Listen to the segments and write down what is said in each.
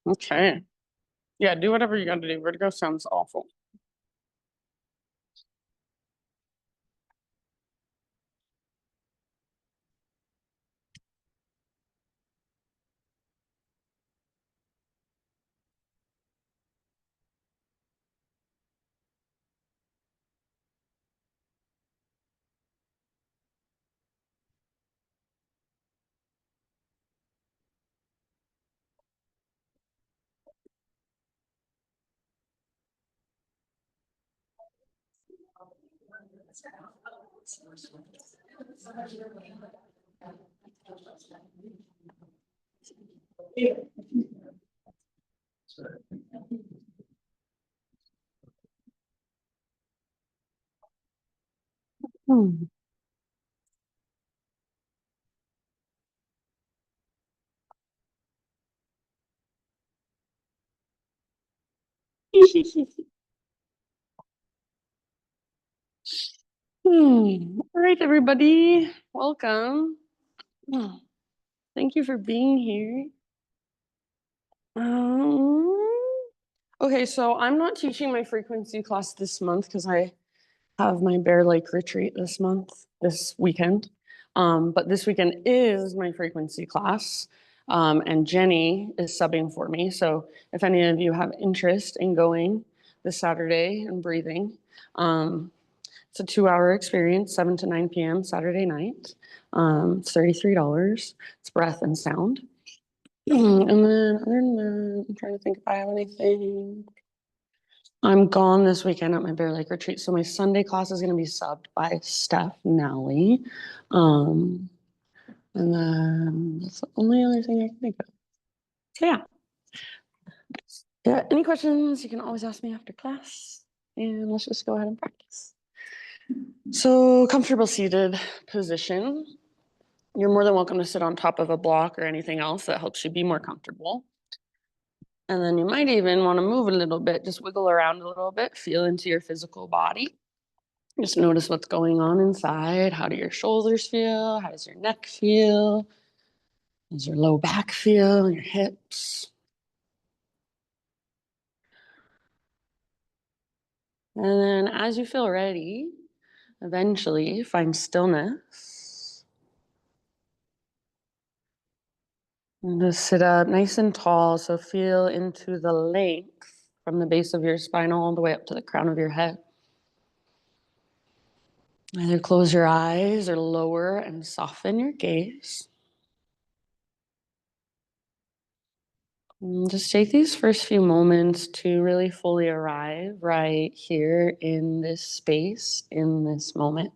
Okay. Yeah, do whatever you got to do. Vertigo sounds awful. Hmm. All right, everybody. Welcome. Thank you for being here. Okay, so I'm not teaching my frequency class this month because I have my Bear Lake retreat this weekend. But this weekend is my frequency class. And Jenny is subbing for me. So if any of you have interest in going this Saturday and breathing, it's a 2-hour experience, 7 to 9 p.m. Saturday night. It's $33. It's breath and sound. And then other than that, I'm trying to think if I have anything. I'm gone this weekend at my Bear Lake retreat. So my Sunday class is going to be subbed by Steph Nally. And then that's the only other thing I can think of. So yeah. Yeah, any questions, you can always ask me after class. And let's just go ahead and practice. So comfortable seated position. You're more than welcome to sit on top of a block or anything else that helps you be more comfortable. And then you might even want to move a little bit, just wiggle around a little bit, feel into your physical body. Just notice what's going on inside. How do your shoulders feel? How does your neck feel? How does your low back feel? Your hips? And then as you feel ready, eventually find stillness. And just sit up nice and tall. So feel into the length from the base of your spine all the way up to the crown of your head. Either close your eyes or lower and soften your gaze. And just take these first few moments to really fully arrive right here in this space, in this moment.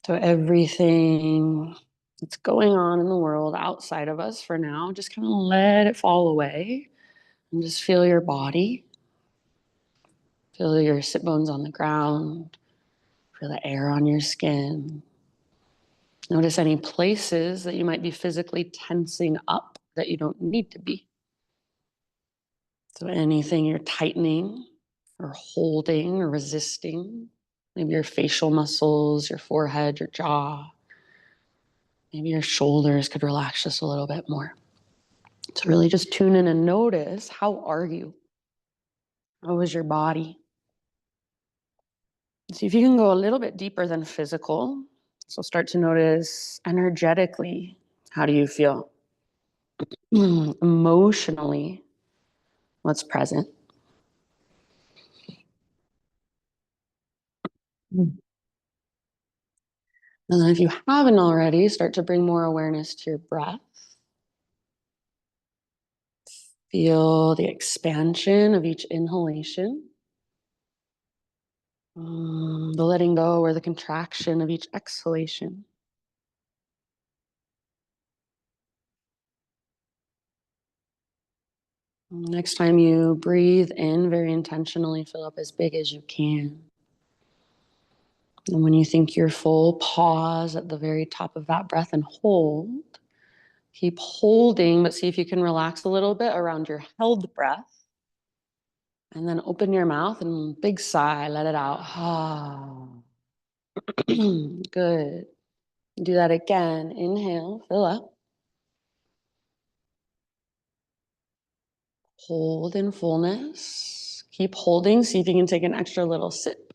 So everything that's going on in the world outside of us for now, just kind of let it fall away and just feel your body. Feel your sit bones on the ground. Feel the air on your skin. Notice any places that you might be physically tensing up that you don't need to be. So anything you're tightening or holding or resisting, maybe your facial muscles, your forehead, your jaw, maybe your shoulders could relax just a little bit more. So really just tune in and notice, how are you? How is your body? See if you can go a little bit deeper than physical. So start to notice energetically, how do you feel? Emotionally, what's present? And then if you haven't already, start to bring more awareness to your breath. Feel the expansion of each inhalation, the letting go or the contraction of each exhalation. Next time you breathe in, very intentionally fill up as big as you can. And when you think you're full, pause at the very top of that breath and hold. Keep holding, but see if you can relax a little bit around your held breath. And then open your mouth and big sigh, let it out. Ah. Good. Do that again. Inhale, fill up. Hold in fullness. Keep holding. See if you can take an extra little sip.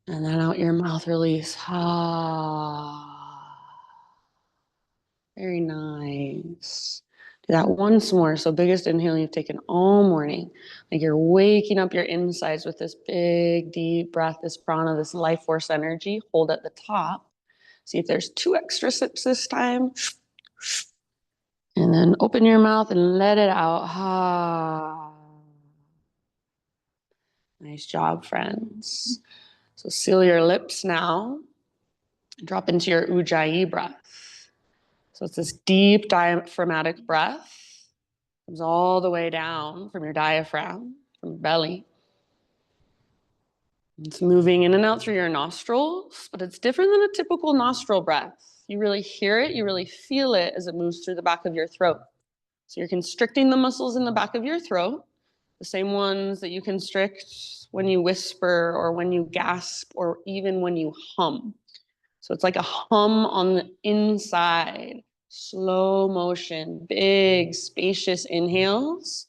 And then out your mouth, release. Ah. Very nice. Do that once more. So biggest inhale you've taken all morning. Like you're waking up your insides with this big, deep breath, this prana, this life force energy. Hold at the top. See if there's 2 extra sips this time. And then open your mouth and let it out. Ah. Nice job, friends. So seal your lips now. Drop into your Ujjayi breath. So it's this deep diaphragmatic breath. Comes all the way down from your diaphragm, from your belly. It's moving in and out through your nostrils, but it's different than a typical nostril breath. You really hear it, you really feel it as it moves through the back of your throat. So you're constricting the muscles in the back of your throat, the same ones that you constrict when you whisper or when you gasp or even when you hum. So it's like a hum on the inside, slow motion, big, spacious inhales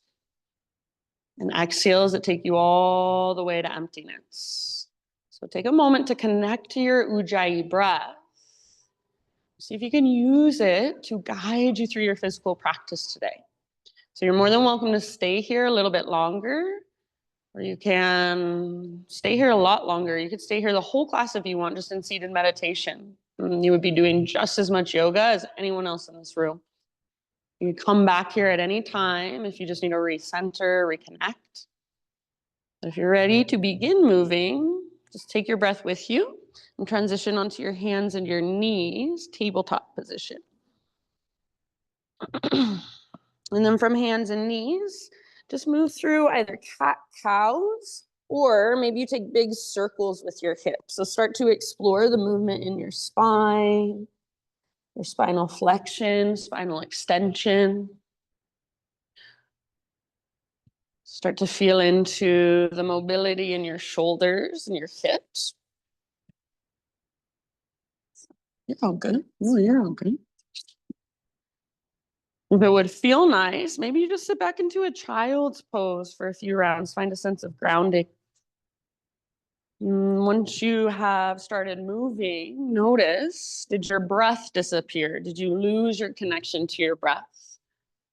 and exhales that take you all the way to emptiness. So take a moment to connect to your Ujjayi breath. See if you can use it to guide you through your physical practice today. So you're more than welcome to stay here a little bit longer, or you can stay here a lot longer. You could stay here the whole class if you want, just in seated meditation. And you would be doing just as much yoga as anyone else in this room. You can come back here at any time if you just need to recenter, reconnect. If you're ready to begin moving, just take your breath with you and transition onto your hands and your knees, tabletop position. And then from hands and knees, just move through either cat-cows, or maybe you take big circles with your hips. So start to explore the movement in your spine, your spinal flexion, spinal extension. Start to feel into the mobility in your shoulders and your hips. You're all good. Oh, you're all good. If it would feel nice, maybe you just sit back into a child's pose for a few rounds, find a sense of grounding. Once you have started moving, notice, did your breath disappear? Did you lose your connection to your breath?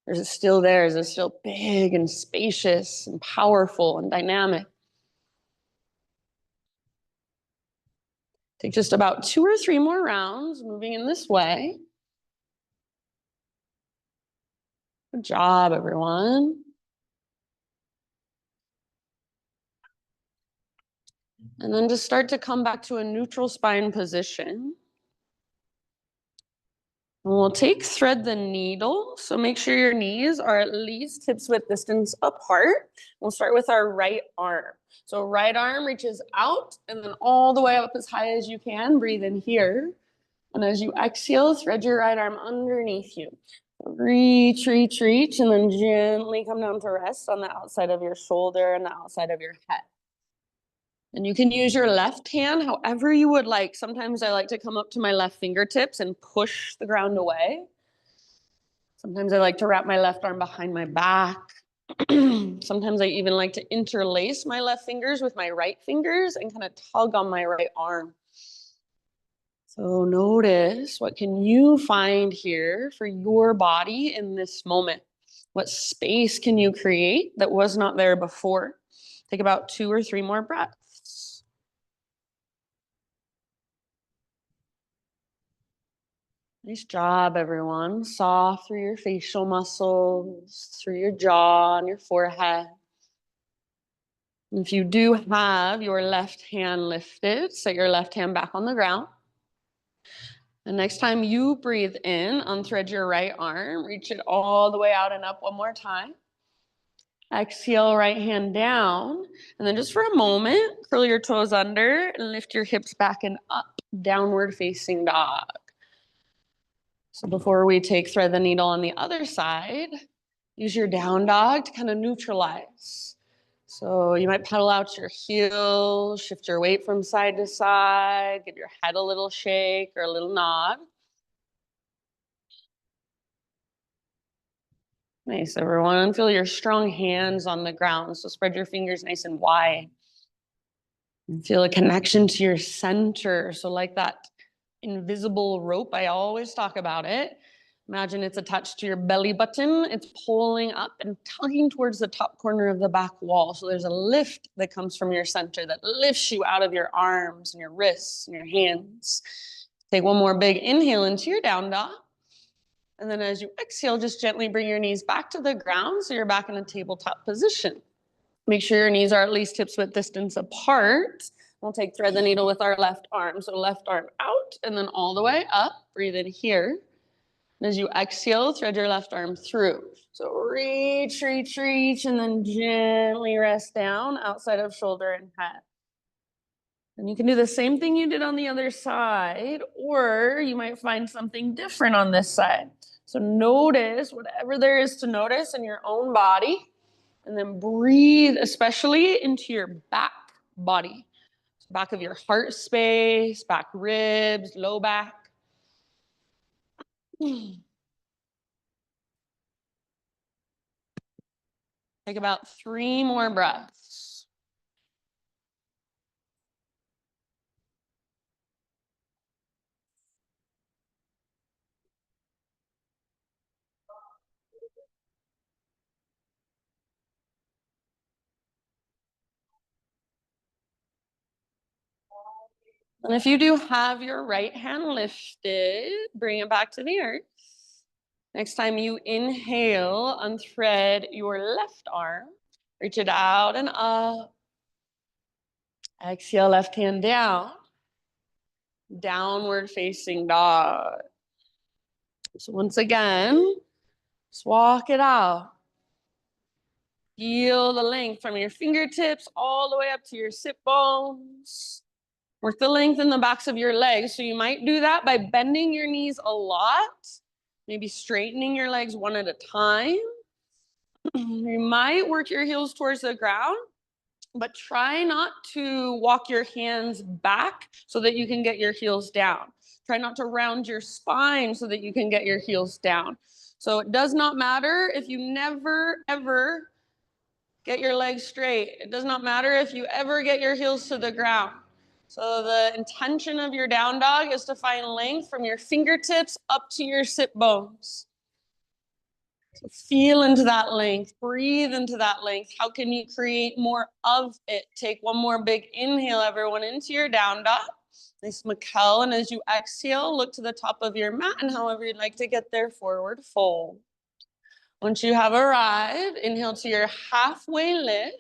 Or is it still there? Is it still big and spacious and powerful and dynamic? Take just about 2 or 3 more rounds, moving in this way. Good job, everyone. And then just start to come back to a neutral spine position. And we'll thread the needle. So make sure your knees are at least hips width distance apart. We'll start with our right arm. So right arm reaches out and then all the way up as high as you can. Breathe in here. And as you exhale, thread your right arm underneath you. Reach, reach, reach, and then gently come down to rest on the outside of your shoulder and the outside of your head. And you can use your left hand however you would like. Sometimes I like to come up to my left fingertips and push the ground away. Sometimes I like to wrap my left arm behind my back. Sometimes I even like to interlace my left fingers with my right fingers and kind of tug on my right arm. So notice, what can you find here for your body in this moment? What space can you create that was not there before? Take about 2 or 3 more breaths. Nice job, everyone. Soft through your facial muscles, through your jaw and your forehead. If you do have your left hand lifted, set your left hand back on the ground. The next time you breathe in, unthread your right arm, reach it all the way out and up one more time. Exhale, right hand down. And then just for a moment, curl your toes under and lift your hips back and up, downward facing dog. So before we take thread the needle on the other side, use your down dog to kind of neutralize. So you might pedal out your heels, shift your weight from side to side, give your head a little shake or a little nod. Nice, everyone. Feel your strong hands on the ground. So spread your fingers nice and wide. And feel a connection to your center. So like that invisible rope, I always talk about it. Imagine it's attached to your belly button. It's pulling up and tugging towards the top corner of the back wall. So there's a lift that comes from your center that lifts you out of your arms and your wrists and your hands. Take one more big inhale into your down dog. And then as you exhale, just gently bring your knees back to the ground so you're back in a tabletop position. Make sure your knees are at least hips width distance apart. We'll take thread the needle with our left arm. So left arm out and then all the way up. Breathe in here. And as you exhale, thread your left arm through. So reach, reach, reach, and then gently rest down outside of shoulder and head. And you can do the same thing you did on the other side, or you might find something different on this side. So notice whatever there is to notice in your own body, and then breathe, especially into your back body. Back of your heart space, back ribs, low back. Take about 3 more breaths. And if you do have your right hand lifted, bring it back to the earth. Next time you inhale, unthread your left arm. Reach it out and up. Exhale, left hand down. Downward facing dog. So once again, just walk it out. Feel the length from your fingertips all the way up to your sit bones. Work the length in the backs of your legs. So you might do that by bending your knees a lot, maybe straightening your legs one at a time. You might work your heels towards the ground, but try not to walk your hands back so that you can get your heels down. Try not to round your spine so that you can get your heels down. So it does not matter if you never, ever get your legs straight. It does not matter if you ever get your heels to the ground. So the intention of your down dog is to find length from your fingertips up to your sit bones. So feel into that length, breathe into that length. How can you create more of it? Take one more big inhale, everyone, into your down dog. Nice Mikkel. And as you exhale, look to the top of your mat and however you'd like to get there, forward fold. Once you have arrived, inhale to your halfway lift.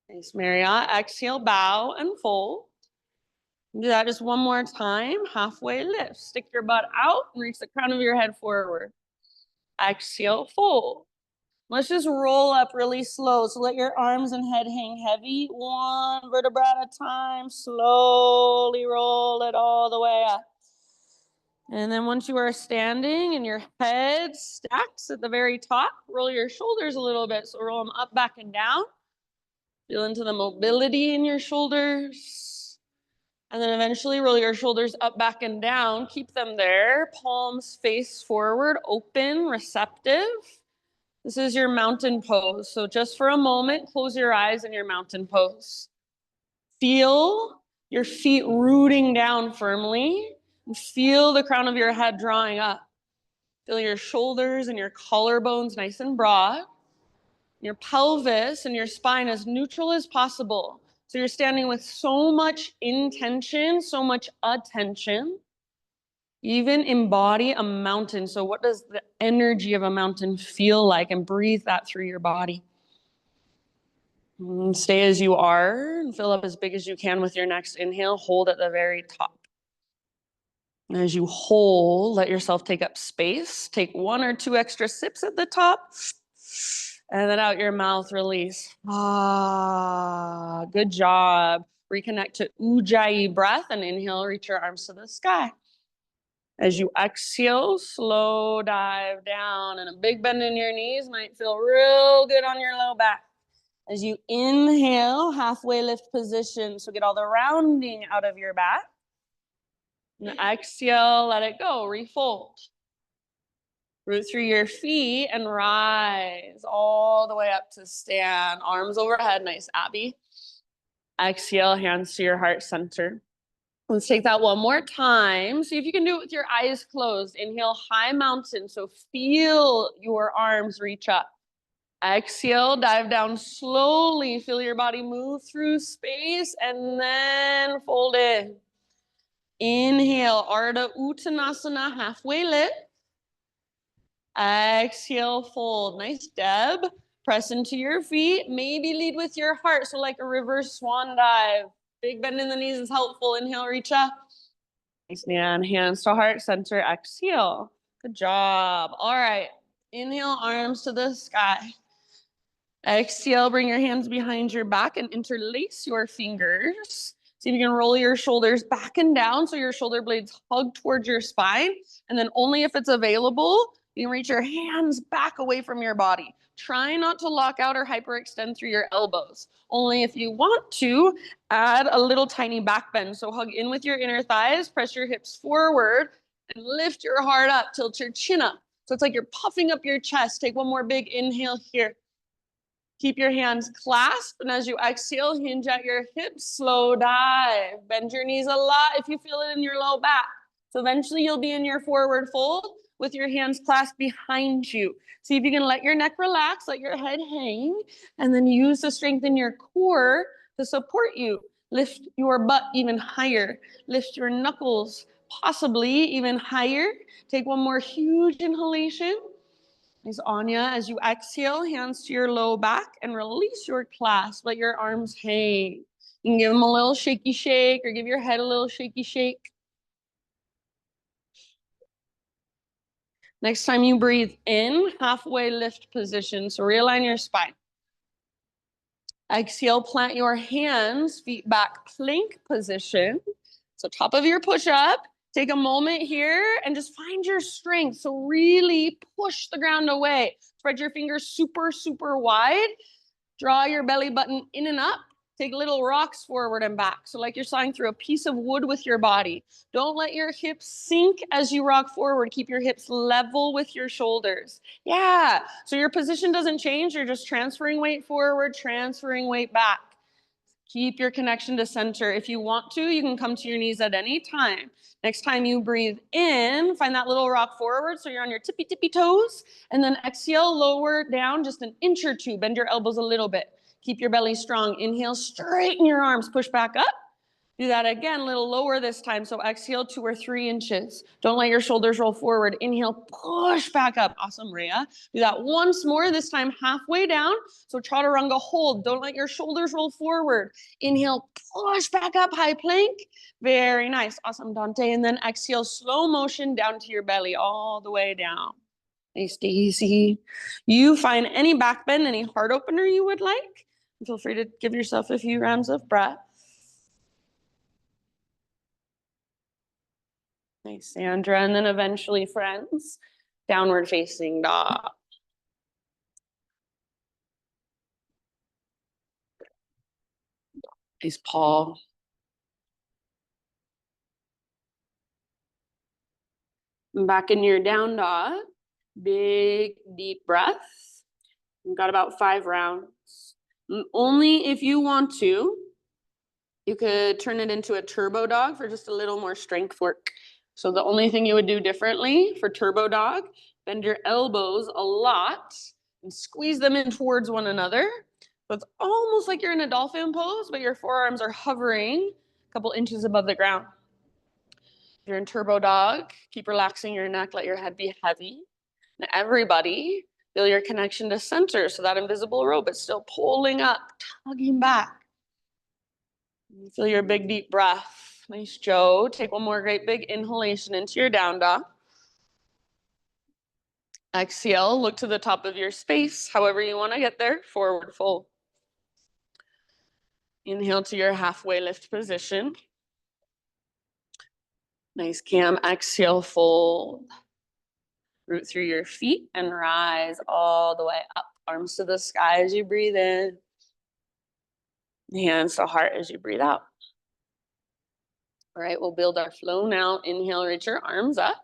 Nice, Marriott. Exhale, bow and fold. Do that just one more time. Halfway lift. Stick your butt out and reach the crown of your head forward. Exhale, fold. Let's just roll up really slow. So let your arms and head hang heavy. One vertebra at a time. Slowly roll it all the way up. And then once you are standing and your head stacks at the very top, roll your shoulders a little bit. So roll them up, back, and down. Feel into the mobility in your shoulders. And then eventually roll your shoulders up, back, and down. Keep them there. Palms face forward, open, receptive. This is your mountain pose. So just for a moment, close your eyes in your mountain pose. Feel your feet rooting down firmly. And feel the crown of your head drawing up. Feel your shoulders and your collarbones nice and broad. Your pelvis and your spine as neutral as possible. So you're standing with so much intention, so much attention. Even embody a mountain. So what does the energy of a mountain feel like? And breathe that through your body. And stay as you are and fill up as big as you can with your next inhale. Hold at the very top. And as you hold, let yourself take up space. Take 1 or 2 extra sips at the top. And then out your mouth, release. Ah, good job. Reconnect to Ujjayi breath and inhale, reach your arms to the sky. As you exhale, slow dive down, and a big bend in your knees might feel real good on your low back. As you inhale, halfway lift position, so get all the rounding out of your back. And exhale, let it go, refold. Root through your feet and rise all the way up to stand. Arms overhead, nice, Abby. Exhale, hands to your heart center. Let's take that one more time. See if you can do it with your eyes closed. Inhale, high mountain. So feel your arms reach up. Exhale, dive down slowly. Feel your body move through space and then fold in. Inhale, Ardha Uttanasana, halfway lift. Exhale, fold. Nice, Deb. Press into your feet. Maybe lead with your heart. So like a reverse swan dive. Big bend in the knees is helpful. Inhale, reach up. Nice, man. Hands to heart center. Exhale. Good job. All right. Inhale, arms to the sky. Exhale, bring your hands behind your back and interlace your fingers. See if you can roll your shoulders back and down so your shoulder blades hug towards your spine. And then only if it's available, you can reach your hands back away from your body. Try not to lock out or hyperextend through your elbows. Only if you want to, add a little tiny back bend. So hug in with your inner thighs, press your hips forward, and lift your heart up, tilt your chin up. So it's like you're puffing up your chest. Take one more big inhale here. Keep your hands clasped, and as you exhale, hinge at your hips, slow dive. Bend your knees a lot if you feel it in your low back. So eventually you'll be in your forward fold with your hands clasped behind you. See if you can let your neck relax, let your head hang, and then use the strength in your core to support you. Lift your butt even higher. Lift your knuckles possibly even higher. Take one more huge inhalation. Nice, Anya. As you exhale, hands to your low back and release your clasp. Let your arms hang. You can give them a little shaky shake or give your head a little shaky shake. Next time you breathe in, halfway lift position. So realign your spine. Exhale, plant your hands, feet back, plank position. So top of your push-up. Take a moment here and just find your strength. So really push the ground away. Spread your fingers super, super wide. Draw your belly button in and up. Take little rocks forward and back. So like you're sawing through a piece of wood with your body. Don't let your hips sink as you rock forward. Keep your hips level with your shoulders. Yeah. So your position doesn't change. You're just transferring weight forward, transferring weight back. Keep your connection to center. If you want to, you can come to your knees at any time. Next time you breathe in, find that little rock forward so you're on your tippy toes. And then exhale, lower down just an inch or two. Bend your elbows a little bit. Keep your belly strong. Inhale, straighten your arms. Push back up. Do that again, a little lower this time. So exhale 2 or 3 inches. Don't let your shoulders roll forward. Inhale, push back up. Awesome, Rhea. Do that once more, this time halfway down. So chaturanga hold. Don't let your shoulders roll forward. Inhale, push back up, high plank. Very nice. Awesome, Dante. And then exhale, slow motion down to your belly, all the way down. Hey, Stacy. You find any back bend, any heart opener you would like. Feel free to give yourself a few rounds of breath. Nice, Sandra. And then eventually, friends, downward facing dog. Nice, Paul. Back in your down dog. Big, deep breath. You've got about 5 rounds. Only if you want to, you could turn it into a turbo dog for just a little more strength work. So the only thing you would do differently for turbo dog, bend your elbows a lot and squeeze them in towards one another. So it's almost like you're in a dolphin pose, but your forearms are hovering a couple inches above the ground. If you're in turbo dog, keep relaxing your neck, let your head be heavy. And everybody, feel your connection to center. So that invisible rope is still pulling up, tugging back. Feel your big deep breath. Nice, Joe. Take one more great big inhalation into your down dog. Exhale, look to the top of your space, however you want to get there, forward fold. Inhale to your halfway lift position. Nice, Cam. Exhale, fold. Root through your feet and rise all the way up. Arms to the sky as you breathe in. Hands to heart as you breathe out. All right, we'll build our flow now. Inhale, reach your arms up.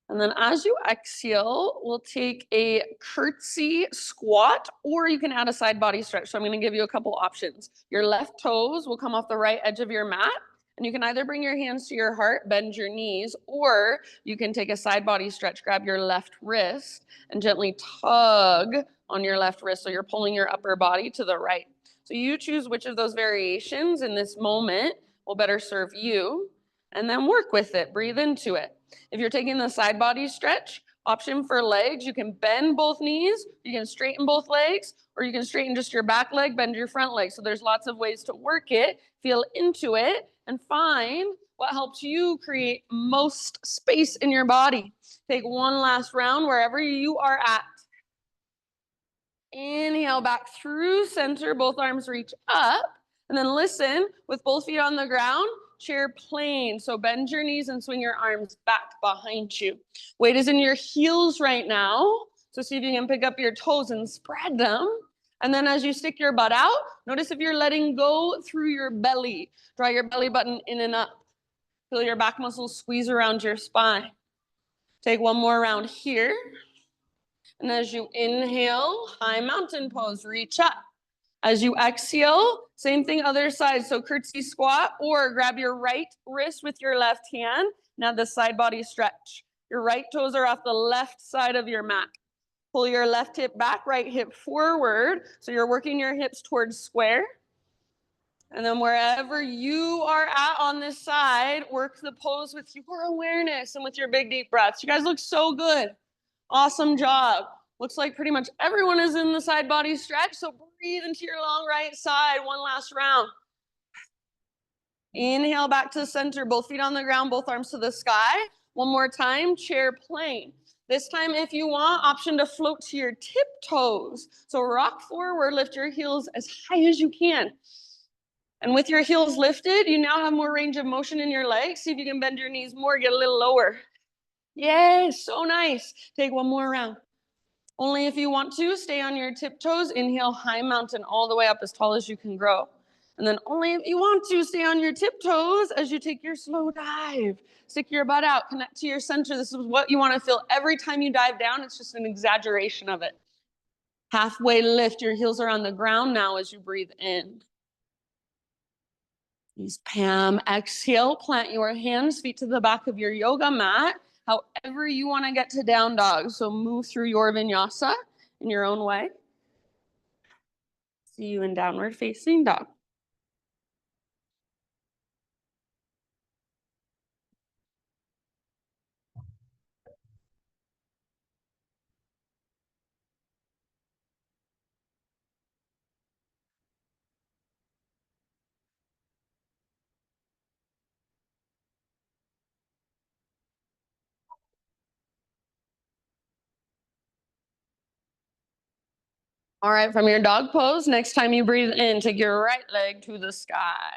And then as you exhale, we'll take a curtsy squat, or you can add a side body stretch. So I'm going to give you a couple options. Your left toes will come off the right edge of your mat. And you can either bring your hands to your heart, bend your knees, or you can take a side body stretch, grab your left wrist and gently tug on your left wrist. So you're pulling your upper body to the right. So you choose which of those variations in this moment will better serve you, and then work with it. Breathe into it. If you're taking the side body stretch, option for legs, you can bend both knees, you can straighten both legs, or you can straighten just your back leg, bend your front leg. So there's lots of ways to work it, feel into it, and find what helps you create most space in your body. Take one last round wherever you are at. Inhale back through center, both arms reach up, and then listen with both feet on the ground. Chair plane. So bend your knees and swing your arms back behind you. Weight is in your heels right now. So see if you can pick up your toes and spread them. And then as you stick your butt out, notice if you're letting go through your belly. Draw your belly button in and up. Feel your back muscles squeeze around your spine. Take one more round here. And as you inhale, high mountain pose, reach up. As you exhale, same thing, other side. So curtsy squat, or grab your right wrist with your left hand. Now the side body stretch. Your right toes are off the left side of your mat. Pull your left hip back, right hip forward. So you're working your hips towards square. And then wherever you are at on this side, work the pose with your awareness and with your big deep breaths. You guys look so good. Awesome job. Looks like pretty much everyone is in the side body stretch. So breathe into your long right side. One last round. Inhale back to the center. Both feet on the ground, both arms to the sky. One more time, chair plane. This time, if you want, option to float to your tiptoes. So rock forward, lift your heels as high as you can. And with your heels lifted, you now have more range of motion in your legs. See if you can bend your knees more, get a little lower. Yay, so nice. Take one more round. Only if you want to, stay on your tiptoes. Inhale, high mountain all the way up as tall as you can grow. And then only if you want to, stay on your tiptoes as you take your slow dive. Stick your butt out, connect to your center. This is what you want to feel every time you dive down. It's just an exaggeration of it. Halfway lift, your heels are on the ground now as you breathe in. Use Pam. Exhale, plant your hands, feet to the back of your yoga mat. However you want to get to down dog. So move through your vinyasa in your own way. See you in downward facing dog. All right, from your dog pose, next time you breathe in, take your right leg to the sky.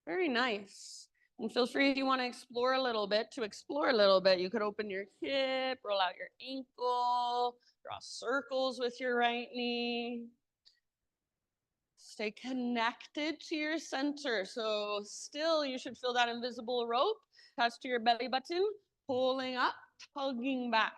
Very nice. And feel free if you want to explore a little bit, You could open your hip, roll out your ankle, draw circles with your right knee. Stay connected to your center. So still, you should feel that invisible rope attached to your belly button, pulling up, tugging back.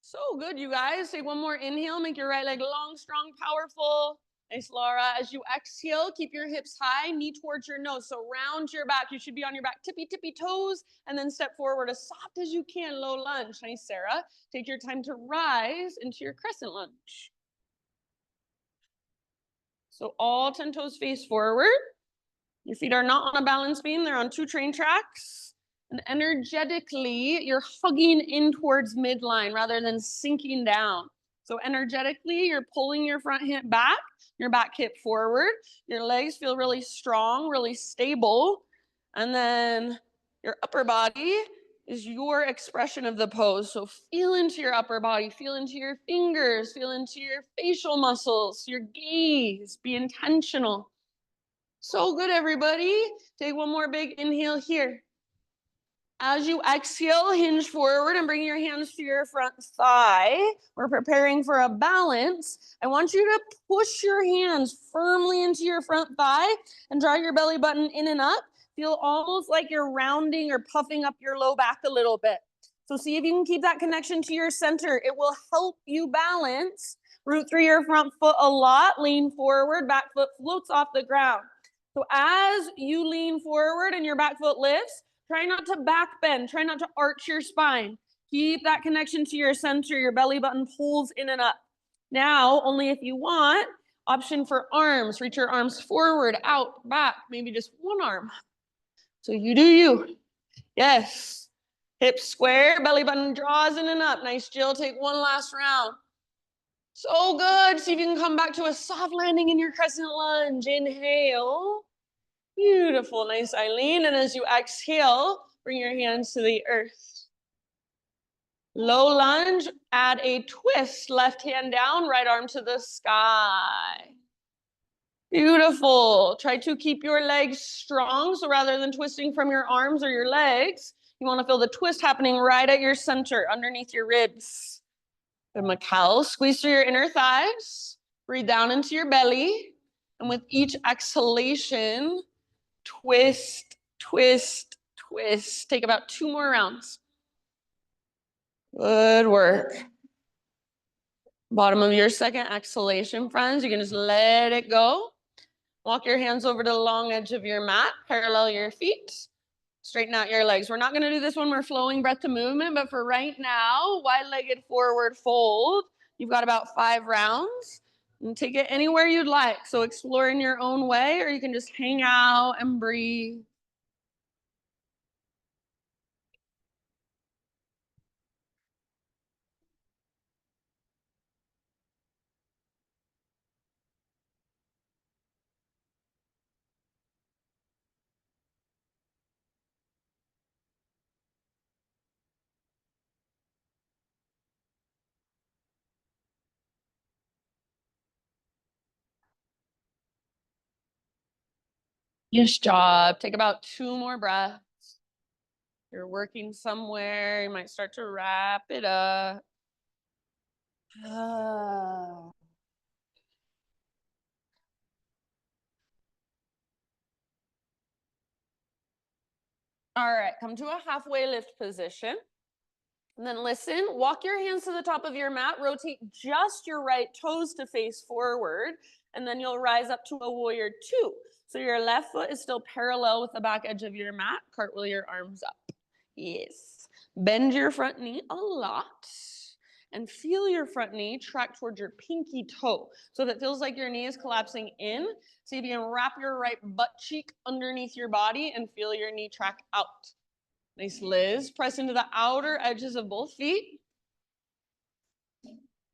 So good, you guys. Take one more inhale. Make your right leg long, strong, powerful. Nice, Laura. As you exhale, keep your hips high, knee towards your nose. So round your back. You should be on your back, tippy toes, and then step forward as soft as you can, low lunge. Nice, Sarah. Take your time to rise into your crescent lunge. So all 10 toes face forward. Your feet are not on a balance beam. They're on 2 train tracks. And energetically, you're hugging in towards midline rather than sinking down. So energetically, you're pulling your front hip back, your back hip forward. Your legs feel really strong, really stable. And then your upper body is your expression of the pose. So feel into your upper body, feel into your fingers, feel into your facial muscles, your gaze, be intentional. So good, everybody. Take one more big inhale here. As you exhale, hinge forward and bring your hands to your front thigh. We're preparing for a balance. I want you to push your hands firmly into your front thigh and draw your belly button in and up. Feel almost like you're rounding or puffing up your low back a little bit. So see if you can keep that connection to your center. It will help you balance. Root through your front foot a lot. Lean forward, back foot floats off the ground. So as you lean forward and your back foot lifts, try not to back bend. Try not to arch your spine. Keep that connection to your center. Your belly button pulls in and up. Now, only if you want, option for arms. Reach your arms forward, out, back, maybe just one arm. So you do you. Yes. Hips square, belly button draws in and up. Nice, Jill. Take one last round. So good. See if you can come back to a soft landing in your crescent lunge. Inhale. Beautiful. Nice, Eileen. And as you exhale, bring your hands to the earth. Low lunge, add a twist. Left hand down, right arm to the sky. Beautiful. Try to keep your legs strong. So rather than twisting from your arms or your legs, you want to feel the twist happening right at your center, underneath your ribs. Good, Mikkel. Squeeze through your inner thighs. Breathe down into your belly. And with each exhalation, twist, twist, twist. Take about 2 more rounds. Good work. Bottom of your second exhalation, friends. You can just let it go. Walk your hands over to the long edge of your mat. Parallel your feet. Straighten out your legs. We're not going to do this when we're flowing breath to movement, but for right now, wide-legged forward fold. You've got about 5 rounds. And take it anywhere you'd like. So explore in your own way, or you can just hang out and breathe. Yes, job. Take about 2 more breaths. You're working somewhere. You might start to wrap it up. All right, come to a halfway lift position. And then listen, walk your hands to the top of your mat, rotate just your right toes to face forward, and then you'll rise up to a warrior 2. So your left foot is still parallel with the back edge of your mat. Cartwheel your arms up. Yes. Bend your front knee a lot and feel your front knee track towards your pinky toe. So if it feels like your knee is collapsing in, see if you can wrap your right butt cheek underneath your body and feel your knee track out. Nice, Liz. Press into the outer edges of both feet.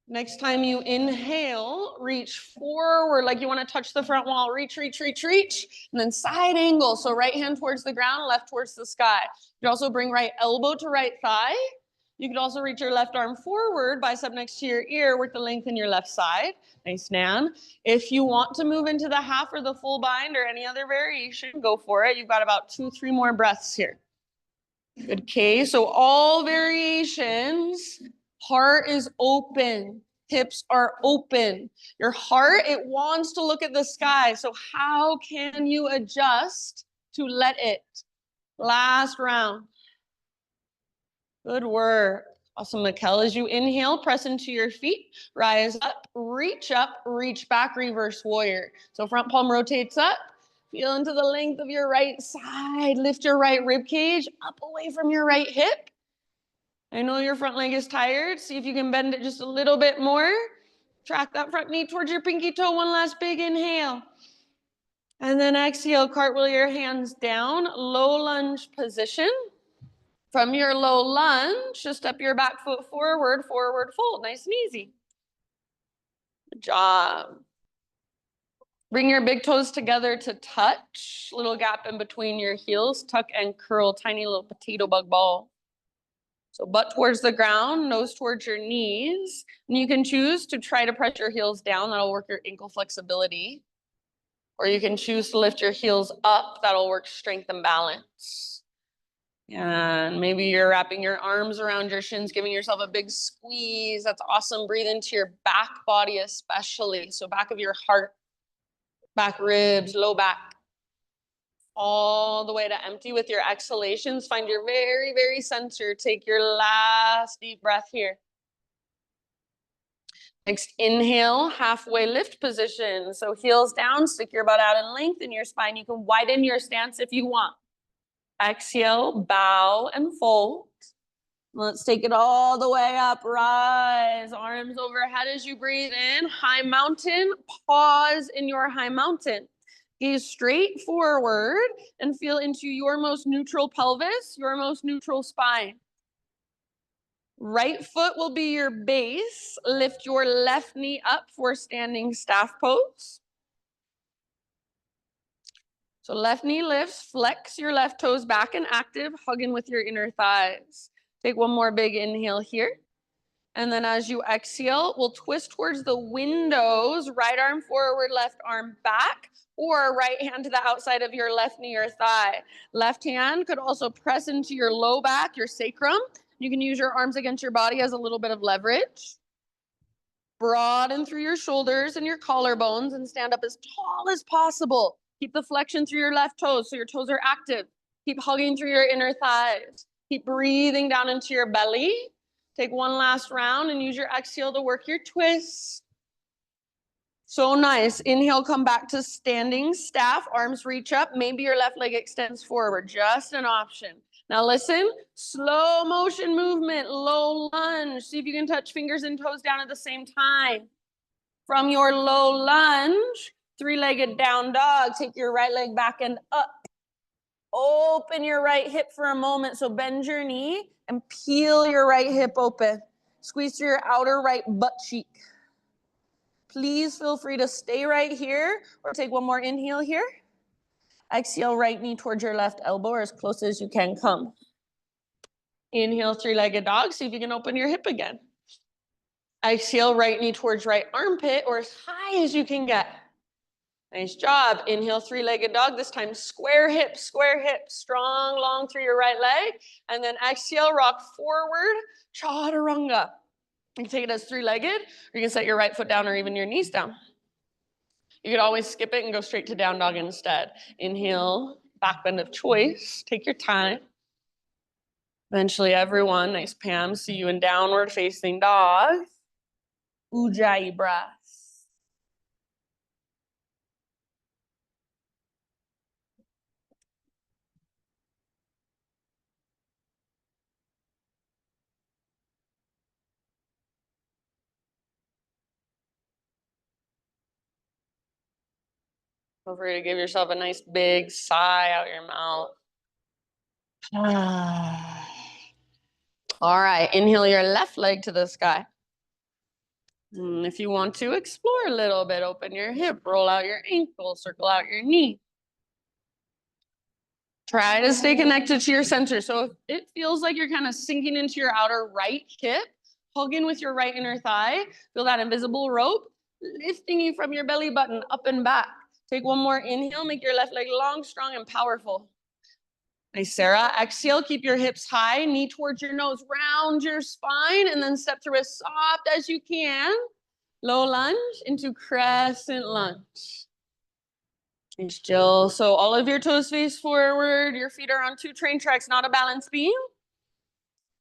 Next time you inhale, reach forward like you want to touch the front wall. Reach, reach, reach, reach. And then side angle. So right hand towards the ground, left towards the sky. You could also bring right elbow to right thigh. You could also reach your left arm forward, bicep next to your ear, work the length in your left side. Nice, Nan. If you want to move into the half or the full bind or any other variation, go for it. You've got about 2-3 more breaths here. Good, okay, so all variations, heart is open, hips are open. Your heart, it wants to look at the sky. So how can you adjust to let it? Last round. Good work. Awesome, Mikkel. As you inhale, press into your feet, rise up, reach back, reverse warrior. So front palm rotates up. Feel into the length of your right side. Lift your right rib cage up away from your right hip. I know your front leg is tired. See if you can bend it just a little bit more. Track that front knee towards your pinky toe. One last big inhale. And then exhale, cartwheel your hands down. Low lunge position. From your low lunge, just step your back foot forward, forward fold. Nice and easy. Good job. Bring your big toes together to touch. Little gap in between your heels. Tuck and curl, tiny little potato bug ball. So butt towards the ground, nose towards your knees. And you can choose to try to press your heels down. That'll work your ankle flexibility. Or you can choose to lift your heels up. That'll work strength and balance. And maybe you're wrapping your arms around your shins, giving yourself a big squeeze. That's awesome. Breathe into your back body especially. So back of your heart, back ribs, low back. All the way to empty with your exhalations. Find your very, very center. Take your last deep breath here. Next, inhale, halfway lift position. So heels down, stick your butt out and lengthen your spine. You can widen your stance if you want. Exhale, bow and fold. Let's take it all the way up. Rise, arms overhead as you breathe in. High mountain, pause in your high mountain. Gaze straight forward and feel into your most neutral pelvis, your most neutral spine. Right foot will be your base. Lift your left knee up for standing staff pose. So left knee lifts, flex your left toes back and active, hugging with your inner thighs. Take one more big inhale here. And then as you exhale, we'll twist towards the windows, right arm forward, left arm back, or right hand to the outside of your left knee or thigh. Left hand could also press into your low back, your sacrum. You can use your arms against your body as a little bit of leverage. Broaden through your shoulders and your collarbones and stand up as tall as possible. Keep the flexion through your left toes so your toes are active. Keep hugging through your inner thighs. Keep breathing down into your belly. Take one last round and use your exhale to work your twist. So nice. Inhale, come back to standing staff. Arms reach up. Maybe your left leg extends forward. Just an option. Now listen, slow motion movement, low lunge. See if you can touch fingers and toes down at the same time. From your low lunge, three-legged down dog. Take your right leg back and up. Open your right hip for a moment. So bend your knee and peel your right hip open. Squeeze through your outer right butt cheek. Please feel free to stay right here or take one more inhale here. Exhale, right knee towards your left elbow or as close as you can come. Inhale, three-legged dog. See if you can open your hip again. Exhale, right knee towards right armpit or as high as you can get. Nice job. Inhale, three-legged dog. This time, square hips, strong, long through your right leg. And then exhale, rock forward, chaturanga. You can take it as three-legged, or you can set your right foot down or even your knees down. You could always skip it and go straight to down dog instead. Inhale, back bend of choice. Take your time. Eventually, everyone, nice Pam, see you in downward facing dog. Ujjayi breath. Feel free to give yourself a nice big sigh out your mouth. All right, inhale your left leg to the sky. And if you want to explore a little bit, open your hip, roll out your ankle, circle out your knee. Try to stay connected to your center. So if it feels like you're kind of sinking into your outer right hip, hug in with your right inner thigh. Feel that invisible rope lifting you from your belly button up and back. Take one more inhale, make your left leg long, strong, and powerful. Nice, Sarah. Exhale, keep your hips high, knee towards your nose, round your spine, and then step through as soft as you can. Low lunge into crescent lunge. Still, so all of your toes face forward, your feet are on two train tracks, not a balance beam.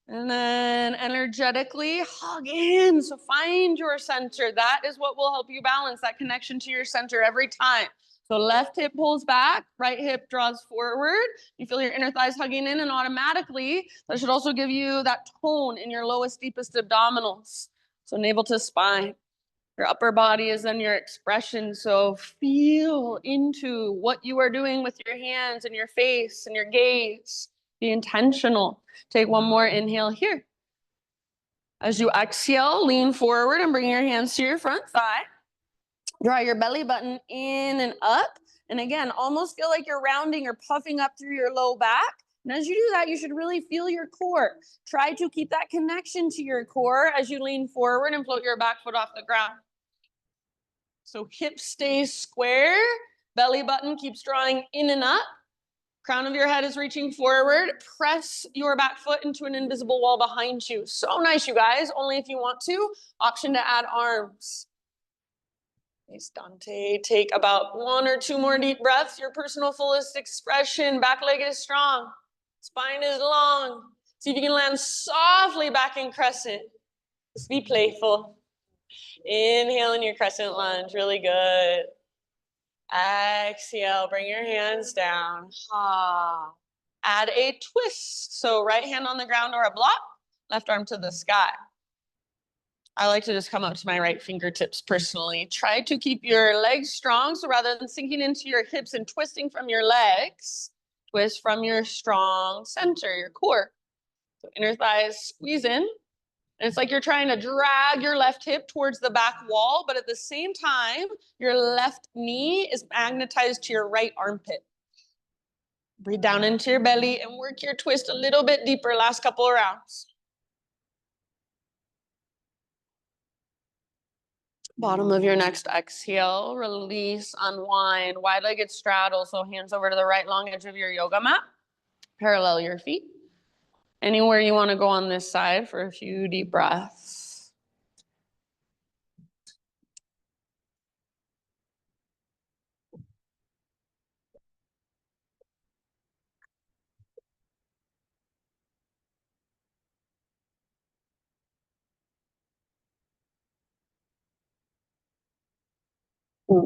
And then energetically hug in. So find your center. That is what will help you balance that connection to your center every time. So left hip pulls back, right hip draws forward. You feel your inner thighs hugging in, and automatically that should also give you that tone in your lowest, deepest abdominals. So navel to spine. Your upper body is then your expression. So feel into what you are doing with your hands and your face and your gaze. Be intentional. Take one more inhale here. As you exhale, lean forward and bring your hands to your front thigh. Draw your belly button in and up. And again, almost feel like you're rounding or puffing up through your low back. And as you do that, you should really feel your core. Try to keep that connection to your core as you lean forward and float your back foot off the ground. So hips stay square, belly button keeps drawing in and up. Crown of your head is reaching forward. Press your back foot into an invisible wall behind you. So nice, you guys. Only if you want to. Option to add arms. Nice, Dante. Take about 1 or 2 more deep breaths. Your personal fullest expression. Back leg is strong. Spine is long. See if you can land softly back in crescent. Just be playful. Inhale in your crescent lunge. Really good. Exhale, bring your hands down. Add a twist. So right hand on the ground or a block, left arm to the sky. I like to just come up to my right fingertips personally. Try to keep your legs strong. So rather than sinking into your hips and twisting from your legs, twist from your strong center, your core. So inner thighs squeeze in. And it's like you're trying to drag your left hip towards the back wall, but at the same time, your left knee is magnetized to your right armpit. Breathe down into your belly and work your twist a little bit deeper. Last couple of rounds. Bottom of your next exhale, release, unwind, wide-legged straddle. So hands over to the right long edge of your yoga mat. Parallel your feet. Anywhere you want to go on this side for a few deep breaths.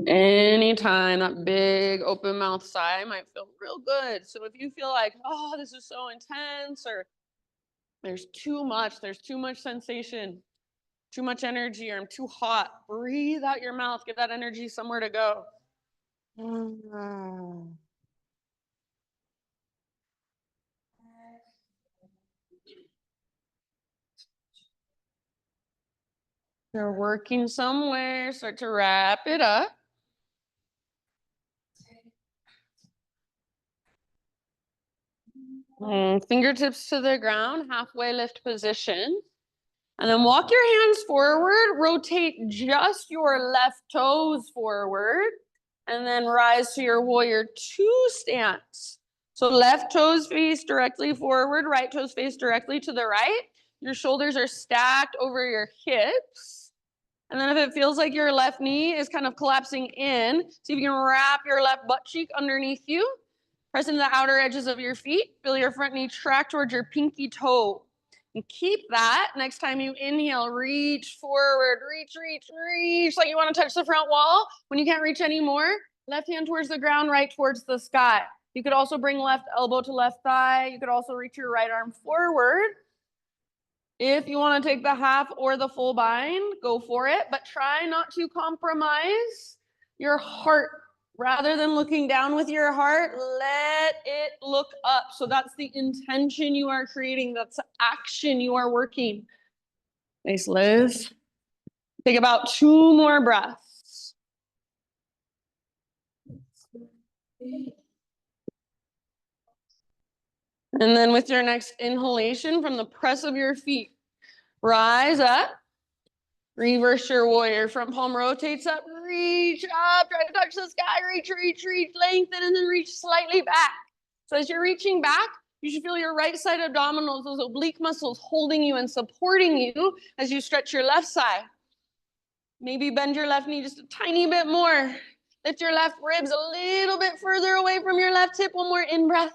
Anytime, that big open mouth sigh might feel real good. So if you feel like, oh, this is so intense, or there's too much sensation, too much energy, or I'm too hot, breathe out your mouth, give that energy somewhere to go. You're working somewhere, start to wrap it up. Fingertips to the ground, halfway lift position. And then walk your hands forward, rotate just your left toes forward, and then rise to your warrior 2 stance. So left toes face directly forward, right toes face directly to the right. Your shoulders are stacked over your hips. And then if it feels like your left knee is kind of collapsing in, see if you can wrap your left butt cheek underneath you. Press into the outer edges of your feet. Feel your front knee track towards your pinky toe. And keep that. Next time you inhale, reach forward, reach like you want to touch the front wall. When you can't reach anymore, left hand towards the ground, right towards the sky. You could also bring left elbow to left thigh. You could also reach your right arm forward. If you want to take the half or the full bind, go for it, but try not to compromise your heart. Rather than looking down with your heart, let it look up. So that's the intention you are creating. That's the action you are working. Nice, Liz. Take about 2 more breaths. And then with your next inhalation from the press of your feet, rise up. Reverse your warrior. Front palm rotates up, reach up, try to touch the sky, reach, lengthen, and then reach slightly back. So as you're reaching back, you should feel your right side abdominals, those oblique muscles holding you and supporting you as you stretch your left side. Maybe bend your left knee just a tiny bit more. Lift your left ribs a little bit further away from your left hip. One more in breath.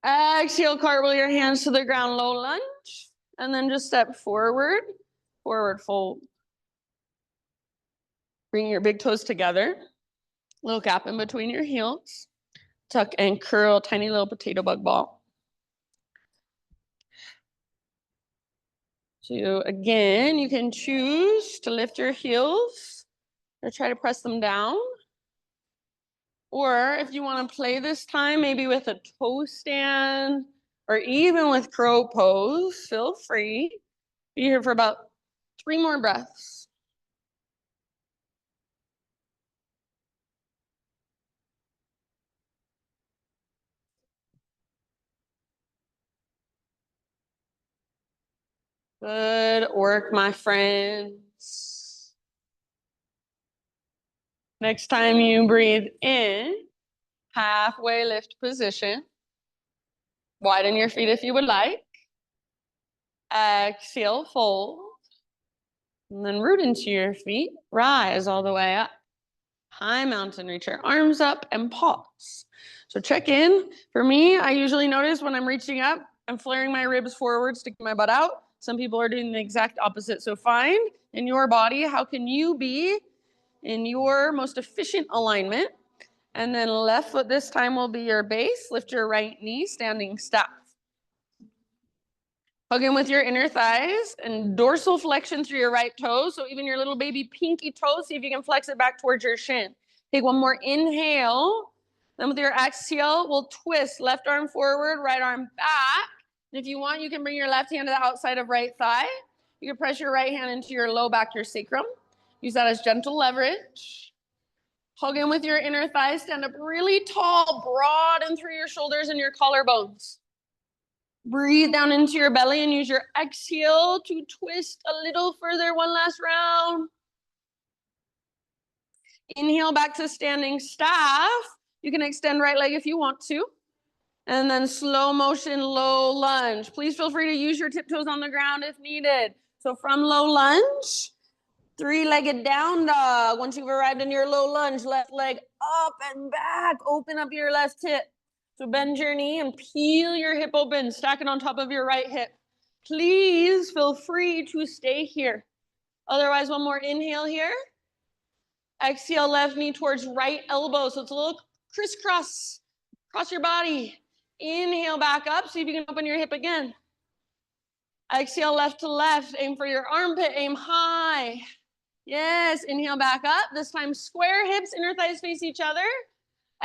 Exhale, cartwheel your hands to the ground, low lunge. And then just step forward, forward fold. Bring your big toes together. Little gap in between your heels. Tuck and curl, tiny little potato bug ball. So again, you can choose to lift your heels or try to press them down. Or if you want to play this time, maybe with a toe stand or even with crow pose, feel free. Be here for about 3 more breaths. Good work, my friends. Next time you breathe in, halfway lift position. Widen your feet if you would like. Exhale, fold. And then root into your feet. Rise all the way up. High mountain, reach your arms up and pause. So check in. For me, I usually notice when I'm reaching up, I'm flaring my ribs forward, sticking my butt out. Some people are doing the exact opposite. So find in your body, how can you be in your most efficient alignment? And then left foot this time will be your base. Lift your right knee, standing staff. Hug in with your inner thighs and dorsal flexion through your right toes. So even your little baby pinky toe, see if you can flex it back towards your shin. Take one more inhale. Then with your exhale, we'll twist left arm forward, right arm back. And if you want, you can bring your left hand to the outside of right thigh. You can press your right hand into your low back, your sacrum. Use that as gentle leverage. Hug in with your inner thighs. Stand up really tall, broaden through your shoulders and your collarbones. Breathe down into your belly and use your exhale to twist a little further. One last round. Inhale back to standing staff. You can extend right leg if you want to. And then slow motion, low lunge. Please feel free to use your tiptoes on the ground if needed. So from low lunge, three-legged down dog. Once you've arrived in your low lunge, left leg up and back. Open up your left hip. So bend your knee and peel your hip open, stack it on top of your right hip. Please feel free to stay here. Otherwise, one more inhale here. Exhale, left knee towards right elbow. So it's a little crisscross across your body. Inhale back up. See if you can open your hip again. Exhale, left to left. Aim for your armpit. Aim high. Yes, inhale back up. This time square hips, inner thighs face each other.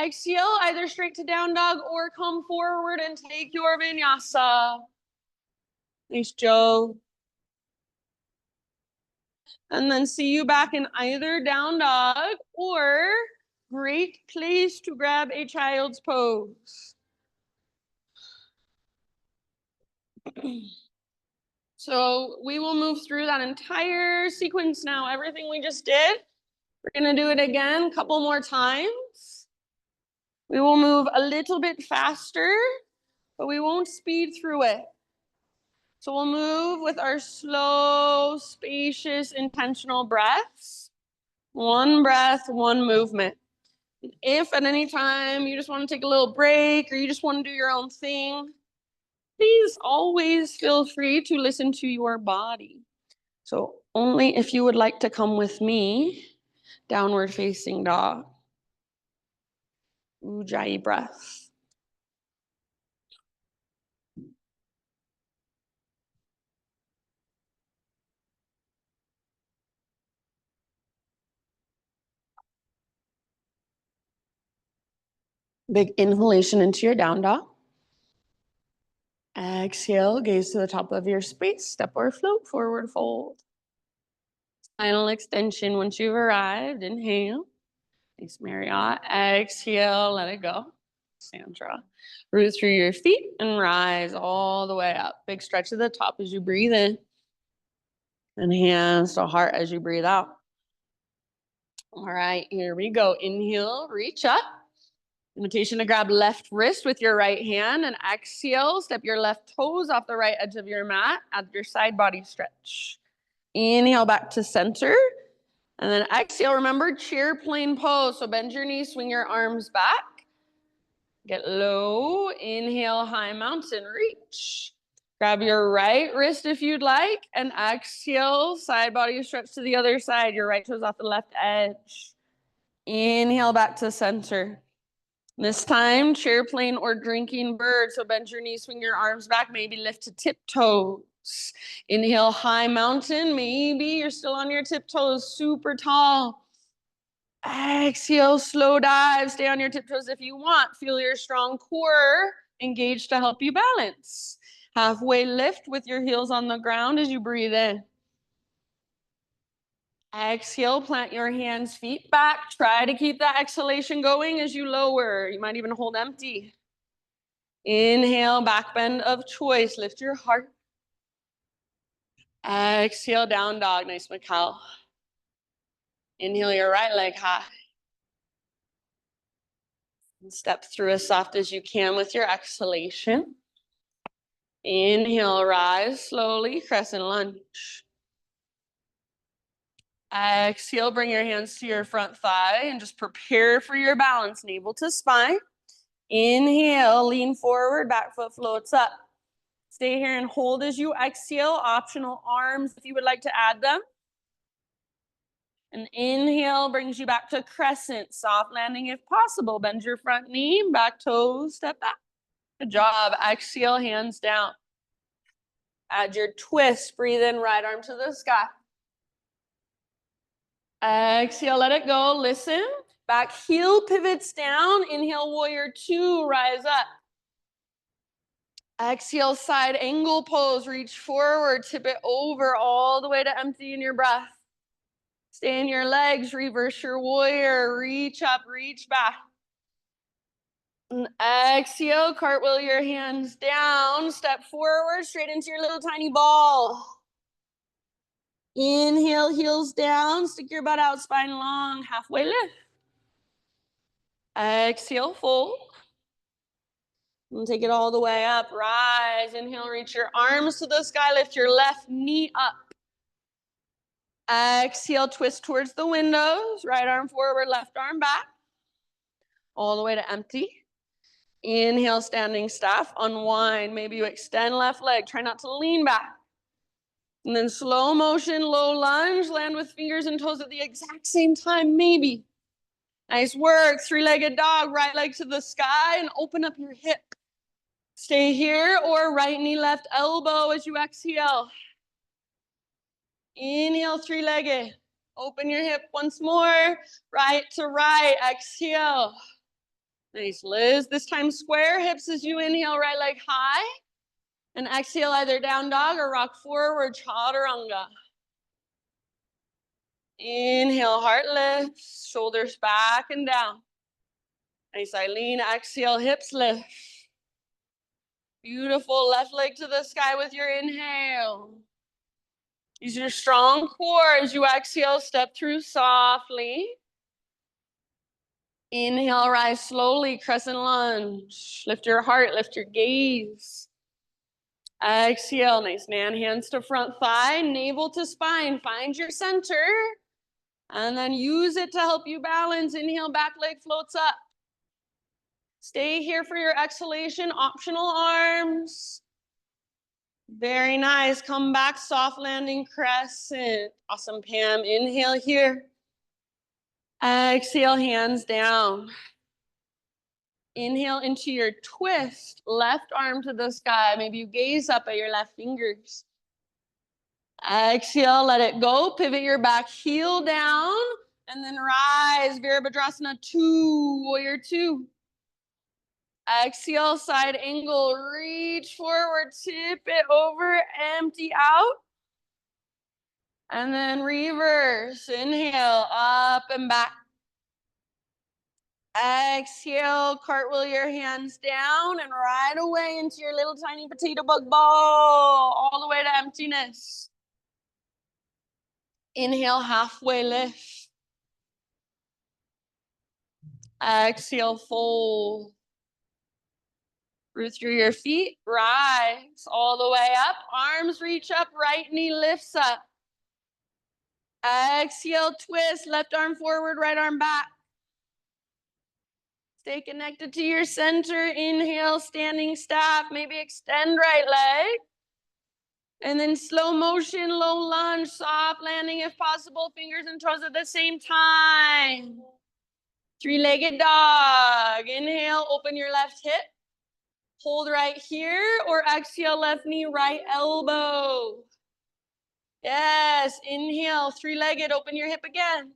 Exhale, either straight to down dog or come forward and take your vinyasa. Nice, Joe. And then see you back in either down dog or great place to grab a child's pose. So we will move through that entire sequence now. Everything we just did, we're going to do it again a couple more times. We will move a little bit faster, but we won't speed through it. So we'll move with our slow, spacious, intentional breaths. One breath, one movement. If at any time you just want to take a little break or you just want to do your own thing, please always feel free to listen to your body. So only if you would like to come with me, downward facing dog. Ujjayi breath. Big inhalation into your down dog. Exhale, gaze to the top of your space, step or float, forward fold. Final extension once you've arrived. Inhale. Thanks, Marriott. Exhale, let it go. Sandra. Root through your feet and rise all the way up. Big stretch at the top as you breathe in. And hands to heart as you breathe out. All right, here we go. Inhale, reach up. Invitation to grab left wrist with your right hand and exhale, step your left toes off the right edge of your mat at your side body stretch. Inhale back to center. And then exhale, remember chair plane pose. So bend your knees, swing your arms back. Get low. Inhale, high mountain reach. Grab your right wrist if you'd like. And exhale, side body stretch to the other side. Your right toes off the left edge. Inhale back to center. This time, chair plane or drinking bird. So bend your knees, swing your arms back, maybe lift to tiptoes. Inhale, high mountain. Maybe you're still on your tiptoes, super tall. Exhale, slow dive. Stay on your tiptoes if you want. Feel your strong core engaged to help you balance. Halfway lift with your heels on the ground as you breathe in. Exhale, plant your hands, feet back. Try to keep that exhalation going as you lower. You might even hold empty. Inhale, back bend of choice. Lift your heart. Exhale, down dog. Nice, Mikhail. Inhale your right leg high. And step through as soft as you can with your exhalation. Inhale, rise slowly, crescent lunge. Exhale, bring your hands to your front thigh and just prepare for your balance, navel to spine. Inhale, lean forward, back foot floats up. Stay here and hold as you exhale. Optional arms if you would like to add them. And inhale brings you back to crescent, soft landing if possible. Bend your front knee, back toes, step back. Good job. Exhale, hands down. Add your twist, breathe in, right arm to the sky. Exhale, let it go, listen. Back heel pivots down, inhale, warrior two, rise up. Exhale, side angle pose, reach forward, tip it over all the way to empty in your breath. Stay in your legs, reverse your warrior, reach up, reach back. And exhale, cartwheel your hands down, step forward, straight into your little tiny ball. Inhale, heels down, stick your butt out, spine long, halfway lift. Exhale, fold. And take it all the way up, rise. Inhale, reach your arms to the sky, lift your left knee up. Exhale, twist towards the windows, right arm forward, left arm back. All the way to empty. Inhale, standing staff, unwind. Maybe you extend left leg, try not to lean back. And then slow motion, low lunge, land with fingers and toes at the exact same time, maybe. Nice work, three-legged dog, right leg to the sky and open up your hip. Stay here or right knee, left elbow as you exhale. Inhale, three-legged. Open your hip once more, right to right, exhale. Nice, Liz. This time square hips as you inhale, right leg high. And exhale, either down dog or rock forward, chaturanga. Inhale, heart lifts, shoulders back and down. Nice, Eileen. Exhale, hips lift. Beautiful, left leg to the sky with your inhale. Use your strong core as you exhale, step through softly. Inhale, rise slowly, crescent lunge. Lift your heart, lift your gaze. Exhale, nice man, hands to front thigh, navel to spine. Find your center. And then use it to help you balance. Inhale, back leg floats up. Stay here for your exhalation, optional arms. Very nice. Come back, soft landing crescent. Awesome, Pam. Inhale here. Exhale, hands down. Inhale into your twist. Left arm to the sky. Maybe you gaze up at your left fingers. Exhale, let it go. Pivot your back heel down. And then rise. Virabhadrasana 2, warrior 2. Exhale, side angle, reach forward, tip it over, empty out. And then reverse, inhale, up and back. Exhale, cartwheel your hands down and right away into your little tiny potato bug ball, all the way to emptiness. Inhale, halfway lift. Exhale, fold. Root through your feet, rise all the way up. Arms reach up, right knee lifts up. Exhale, twist, left arm forward, right arm back. Stay connected to your center. Inhale, standing staff, maybe extend right leg. And then slow motion, low lunge, soft landing if possible, fingers and toes at the same time. Three-legged dog. Inhale, open your left hip. Hold right here, or exhale, left knee, right elbow. Yes, inhale, three-legged, open your hip again.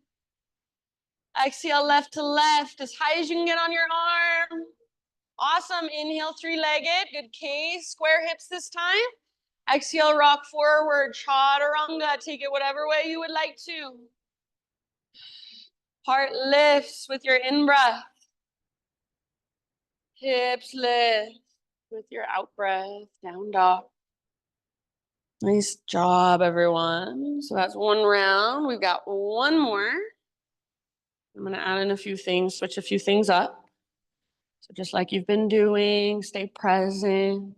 Exhale, left to left, as high as you can get on your arm. Awesome, inhale, three-legged, good case, square hips this time. Exhale, rock forward, chaturanga, take it whatever way you would like to. Heart lifts with your in-breath. Hips lift with your out-breath, down dog. Nice job, everyone. So that's one round. We've got one more. I'm going to add in a few things, switch a few things up. So just like you've been doing, stay present.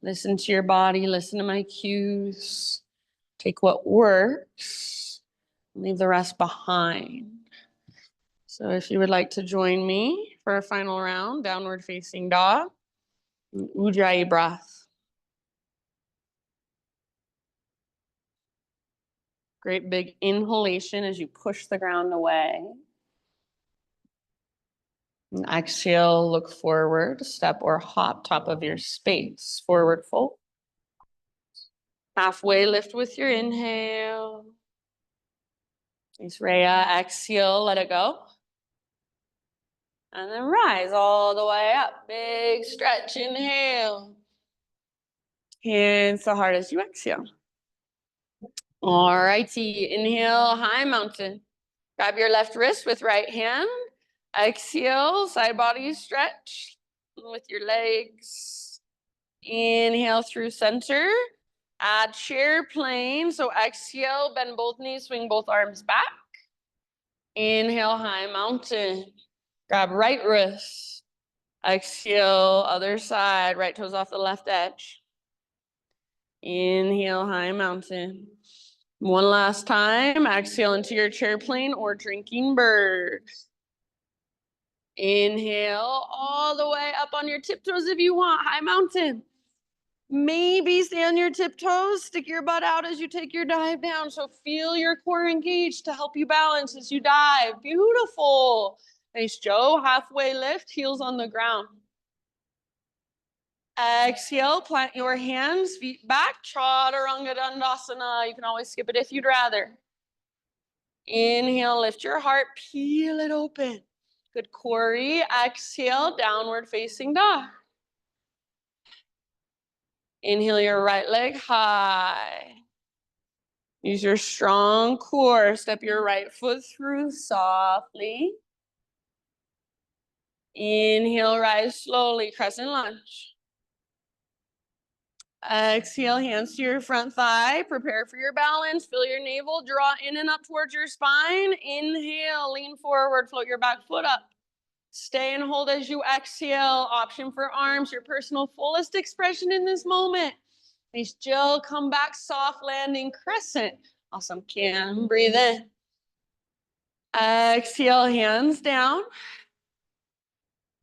Listen to your body, listen to my cues. Take what works, leave the rest behind. So if you would like to join me for a final round, downward facing dog, Ujjayi breath. Great big inhalation as you push the ground away. And exhale, look forward, step or hop top of your space, forward fold. Halfway lift with your inhale. Nice, Rhea. Exhale, let it go. And then rise all the way up. Big stretch, inhale. Hands so hard as you exhale. All righty, inhale, high mountain. Grab your left wrist with right hand. Exhale, side body stretch with your legs. Inhale through center. Add chair plane. So exhale, bend both knees, swing both arms back. Inhale, high mountain. Grab right wrist. Exhale, other side, right toes off the left edge. Inhale, high mountain. One last time, exhale into your chair plane or drinking bird. Inhale all the way up on your tiptoes if you want, high mountain. Maybe stay on your tiptoes, stick your butt out as you take your dive down. So feel your core engaged to help you balance as you dive. Beautiful. Nice, Joe. Halfway lift, heels on the ground. Exhale, plant your hands, feet back, Chaturanga Dandasana. You can always skip it if you'd rather. Inhale, lift your heart, peel it open. Good, Corey. Exhale, downward facing dog. Inhale your right leg high. Use your strong core. Step your right foot through softly. Inhale, rise slowly, crescent lunge. Exhale, hands to your front thigh. Prepare for your balance. Feel your navel. Draw in and up towards your spine. Inhale, lean forward, float your back foot up. Stay and hold as you exhale. Option for arms, your personal fullest expression in this moment. Nice, Jill. Come back, soft landing crescent. Awesome, Kim. Breathe in. Exhale, hands down.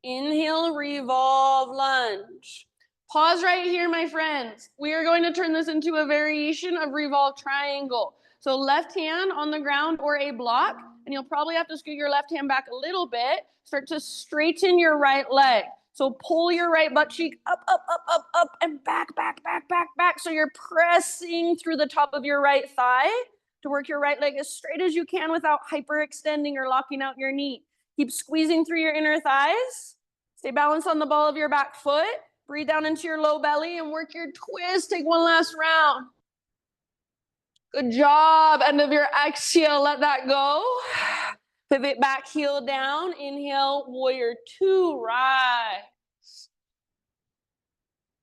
Inhale, revolve lunge. Pause right here, my friends. We are going to turn this into a variation of revolve triangle. So left hand on the ground or a block, and you'll probably have to scoot your left hand back a little bit. Start to straighten your right leg. So pull your right butt cheek up, up, up, up, up, and back, back, back, back, back. So you're pressing through the top of your right thigh to work your right leg as straight as you can without hyperextending or locking out your knee. Keep squeezing through your inner thighs. Stay balanced on the ball of your back foot. Breathe down into your low belly and work your twist. Take one last round. Good job. End of your exhale, let that go. Pivot back, heel down. Inhale, warrior two, rise.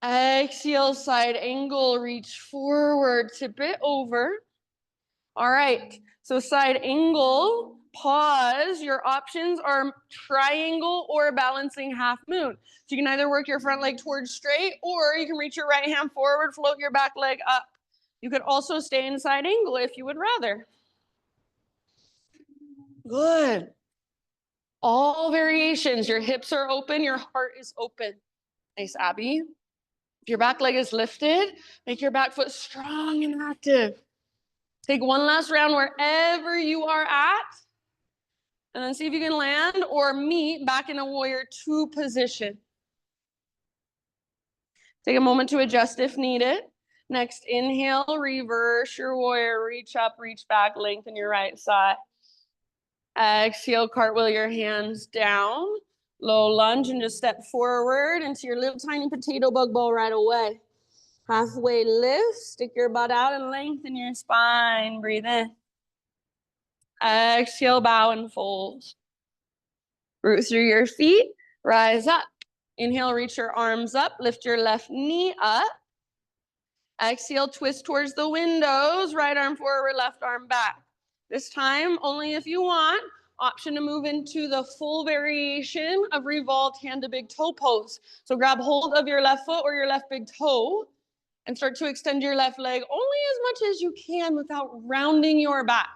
Exhale, side angle, reach forward, tip it over. All right, so side angle, pause. Your options are triangle or balancing half moon. So you can either work your front leg towards straight, or you can reach your right hand forward, float your back leg up. You could also stay in side angle if you would rather. Good. All variations. Your hips are open, your heart is open. Nice, Abby. If your back leg is lifted, make your back foot strong and active. Take one last round wherever you are at, and then see if you can land or meet back in a warrior two position. Take a moment to adjust if needed. Next, inhale, reverse your warrior, reach up, reach back, lengthen your right side. Exhale, cartwheel your hands down, low lunge, and just step forward into your little tiny potato bug ball right away. Halfway lift, stick your butt out and lengthen your spine. Breathe in. Exhale, bow and fold. Root through your feet, rise up. Inhale, reach your arms up, lift your left knee up. Exhale, twist towards the windows, right arm forward, left arm back. This time, only if you want, option to move into the full variation of revolved hand to big toe pose. So grab hold of your left foot or your left big toe and start to extend your left leg only as much as you can without rounding your back.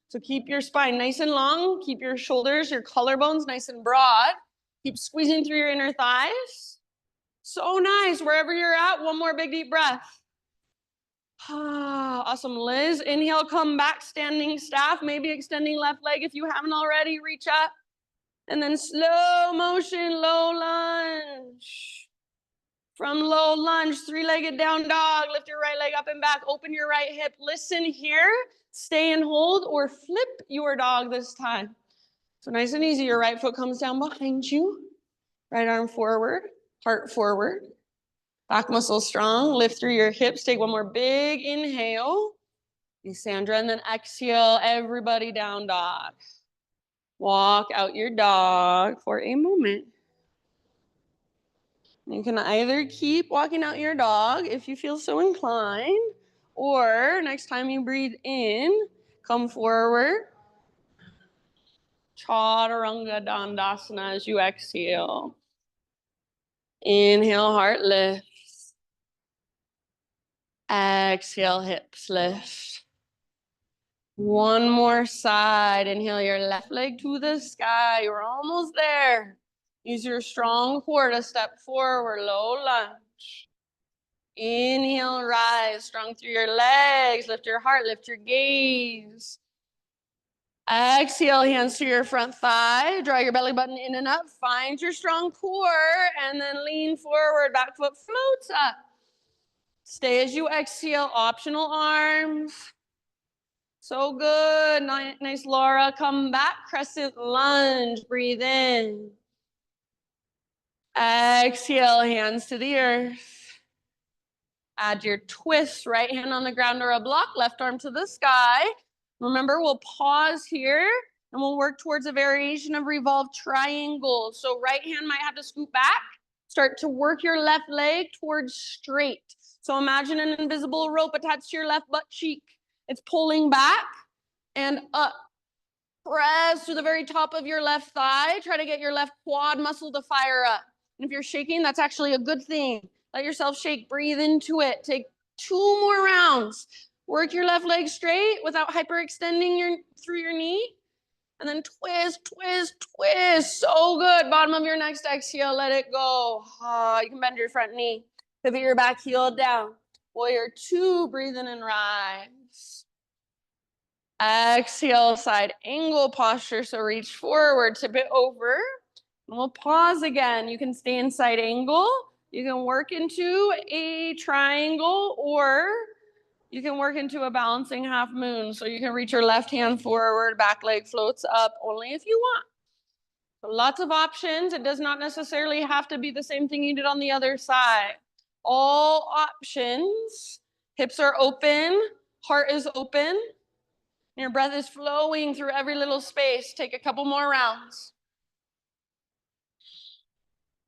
So keep your spine nice and long, keep your shoulders, your collarbones nice and broad. Keep squeezing through your inner thighs. So nice, wherever you're at, one more big deep breath. Awesome, Liz. Inhale, come back, standing staff, maybe extending left leg if you haven't already, reach up. And then slow motion, low lunge. From low lunge, three-legged down dog, lift your right leg up and back, open your right hip. Listen here, stay and hold or flip your dog this time. So nice and easy, your right foot comes down behind you. Right arm forward, heart forward. Back muscle strong, lift through your hips. Take one more big inhale. Sandra, and then exhale, everybody down dog. Walk out your dog for a moment. You can either keep walking out your dog if you feel so inclined, or next time you breathe in, come forward. Chaturanga Dandasana as you exhale. Inhale, heart lifts. Exhale, hips lift. One more side. Inhale your left leg to the sky. You're almost there. Use your strong core to step forward, low lunge. Inhale, rise, strong through your legs. Lift your heart, lift your gaze. Exhale, hands to your front thigh. Draw your belly button in and up. Find your strong core and then lean forward. Back foot floats up. Stay as you exhale, optional arms. So good. Nice, Laura. Come back, crescent lunge. Breathe in. Exhale, hands to the earth. Add your twist, right hand on the ground or a block, left arm to the sky. Remember, we'll pause here and we'll work towards a variation of revolved triangle. So right hand might have to scoot back. Start to work your left leg towards straight. So imagine an invisible rope attached to your left butt cheek. It's pulling back and up. Press to the very top of your left thigh. Try to get your left quad muscle to fire up. And if you're shaking, that's actually a good thing. Let yourself shake. Breathe into it. Take 2 more rounds. Work your left leg straight without hyperextending through your knee. And then twist, twist, twist. So good. Bottom of your next exhale, let it go. You can bend your front knee. Pivot your back heel down. Warrior 2, breathe in and rise. Exhale, side angle posture. So reach forward, tip it over. And we'll pause again. You can stay in side angle. You can work into a triangle, or you can work into a balancing half moon. So you can reach your left hand forward, back leg floats up, only if you want. So lots of options. It does not necessarily have to be the same thing you did on the other side. All options. Hips are open, heart is open. Your breath is flowing through every little space. Take a couple more rounds.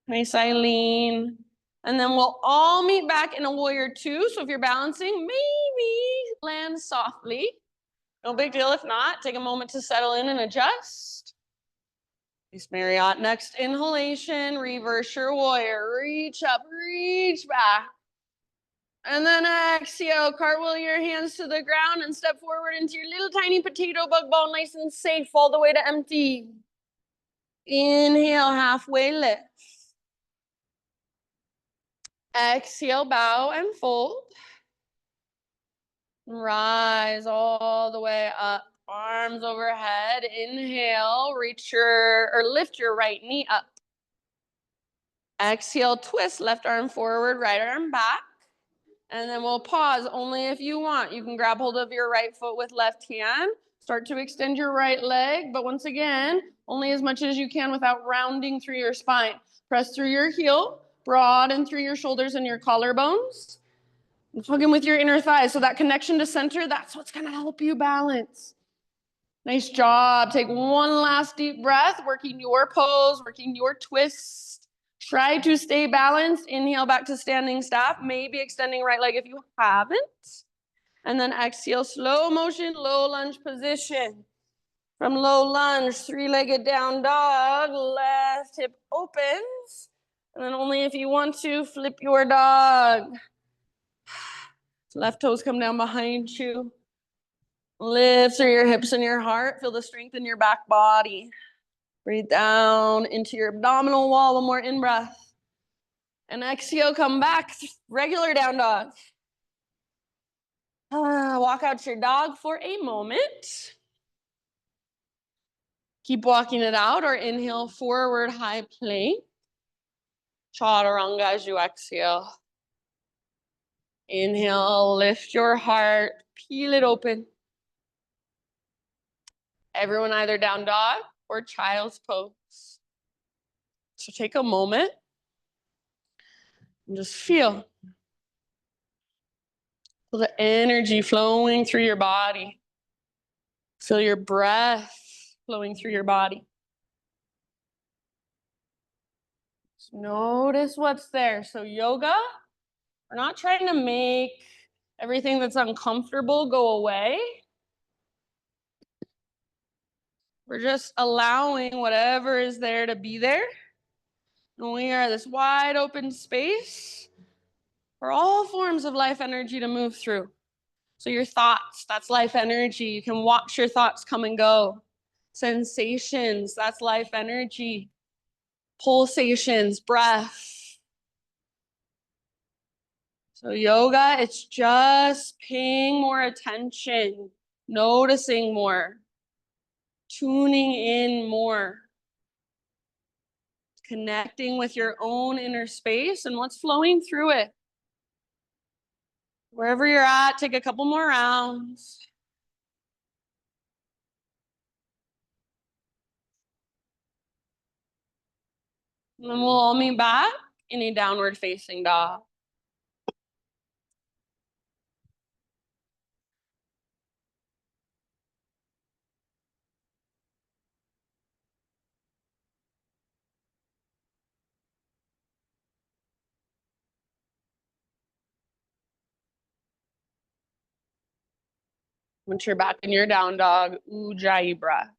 Nice, Eileen. And then we'll all meet back in a warrior 2. So if you're balancing, maybe land softly. No big deal if not. Take a moment to settle in and adjust. Nice, Marriott. Next inhalation, reverse your warrior. Reach up, reach back. And then exhale, cartwheel your hands to the ground and step forward into your little tiny potato bug ball, nice and safe, all the way to empty. Inhale, halfway lift. Exhale, bow and fold. Rise all the way up, arms overhead. Inhale, reach or lift your right knee up. Exhale, twist, left arm forward, right arm back. And then we'll pause only if you want. You can grab hold of your right foot with left hand. Start to extend your right leg, but once again, only as much as you can without rounding through your spine. Press through your heel, broaden through your shoulders and your collarbones. And plug in with your inner thighs. So that connection to center, that's what's gonna help you balance. Nice job. Take one last deep breath, working your pose, working your twist. Try to stay balanced. Inhale back to standing staff. Maybe extending right leg if you haven't. And then exhale, slow motion, low lunge position. From low lunge, three-legged down dog, left hip opens. And then only if you want to, flip your dog. Left toes come down behind you. Lift through your hips and your heart. Feel the strength in your back body. Breathe down into your abdominal wall. One more in-breath. And exhale, come back. Regular down dog. Walk out your dog for a moment. Keep walking it out, or inhale, forward high plank. Chaturanga as you exhale. Inhale, lift your heart, peel it open. Everyone either down dog or child's pose. So take a moment and just feel the energy flowing through your body. Feel your breath flowing through your body. Just notice what's there. So yoga, we're not trying to make everything that's uncomfortable go away. We're just allowing whatever is there to be there. And we are this wide open space for all forms of life energy to move through. So your thoughts, that's life energy. You can watch your thoughts come and go. Sensations, that's life energy. Pulsations, breath. So yoga, it's just paying more attention, noticing more, tuning in more, connecting with your own inner space and what's flowing through it. Wherever you're at, take a couple more rounds. And then we'll all meet back in a downward facing dog. Once you're back in your down dog, Ujjayi breath.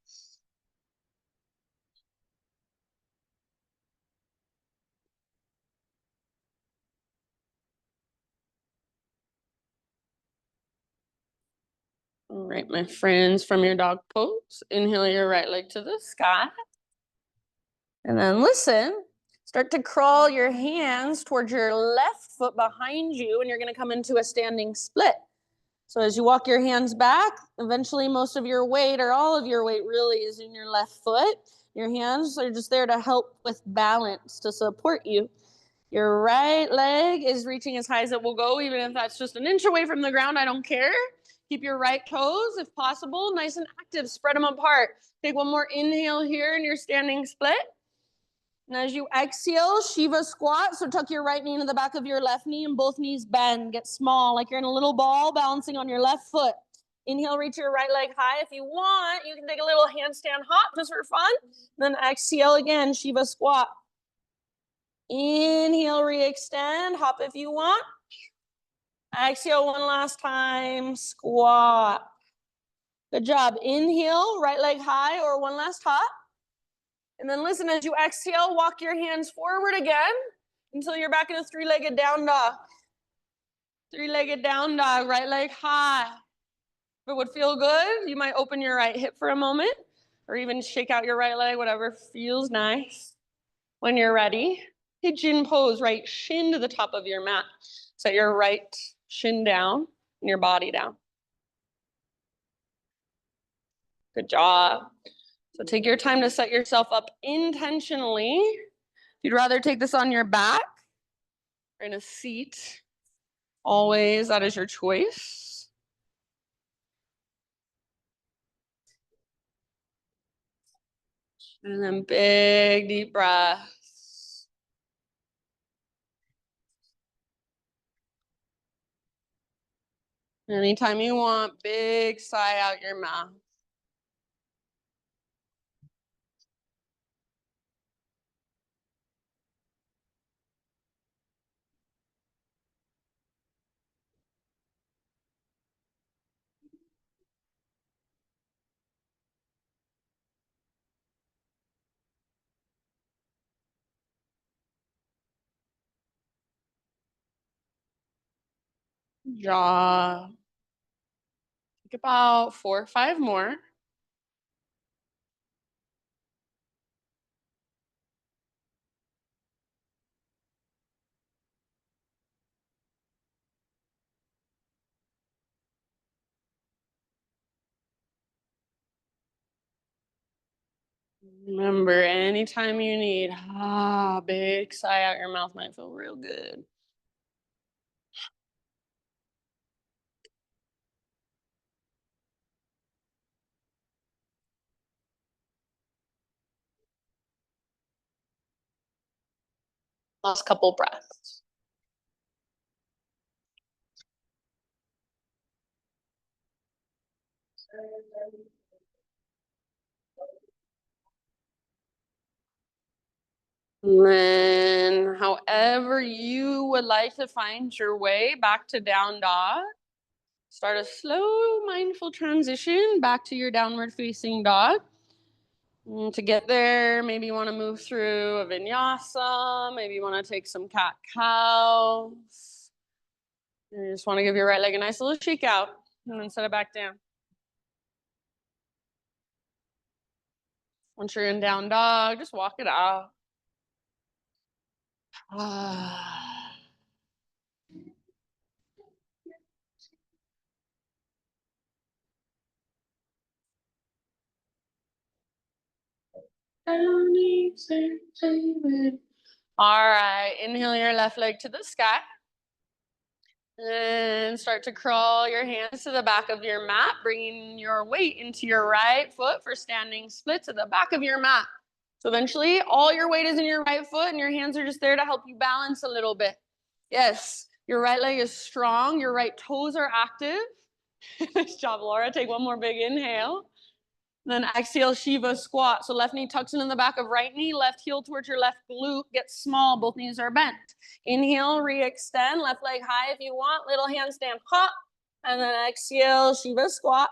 All right, my friends, from your dog pose, inhale your right leg to the sky. And then listen, start to crawl your hands towards your left foot behind you, and you're gonna come into a standing split. So as you walk your hands back, eventually most of your weight, or all of your weight really, is in your left foot. Your hands are just there to help with balance, to support you. Your right leg is reaching as high as it will go, even if that's just an inch away from the ground, I don't care. Keep your right toes, if possible, nice and active, spread them apart. Take one more inhale here in your standing split. And as you exhale, Shiva squat. So tuck your right knee into the back of your left knee and both knees bend. Get small, like you're in a little ball balancing on your left foot. Inhale, reach your right leg high. If you want, you can take a little handstand hop just for fun. Then exhale again, Shiva squat. Inhale, re-extend, hop if you want. Exhale one last time, squat. Good job. Inhale, right leg high, or one last hop. And then listen, as you exhale, walk your hands forward again until you're back in a three-legged down dog. Three-legged down dog, right leg high. If it would feel good, you might open your right hip for a moment, or even shake out your right leg, whatever feels nice. When you're ready, pigeon pose, right shin to the top of your mat. Set your right shin down and your body down. Good job. So take your time to set yourself up intentionally. If you'd rather take this on your back or in a seat, always, that is your choice. And then big, deep breaths. Anytime you want, big sigh out your mouth. Jaw. Take about 4 or 5 more. Remember, anytime you need, big sigh out your mouth might feel real good. Last couple breaths. And then, however you would like to find your way back to down dog, start a slow, mindful transition back to your downward facing dog. And to get there, maybe you want to move through a vinyasa, maybe you want to take some cat cows. You just want to give your right leg a nice little shake out and then set it back down. Once you're in down dog, just walk it out. All right, inhale your left leg to the sky. And start to crawl your hands to the back of your mat, bringing your weight into your right foot for standing split to the back of your mat. So eventually, all your weight is in your right foot and your hands are just there to help you balance a little bit. Yes, your right leg is strong. Your right toes are active. Nice job, Laura. Take one more big inhale. Then exhale, Shiva squat. So left knee tucks in the back of right knee, left heel towards your left glute, gets small, both knees are bent. Inhale, re-extend, left leg high if you want, little handstand hop. And then exhale, Shiva squat.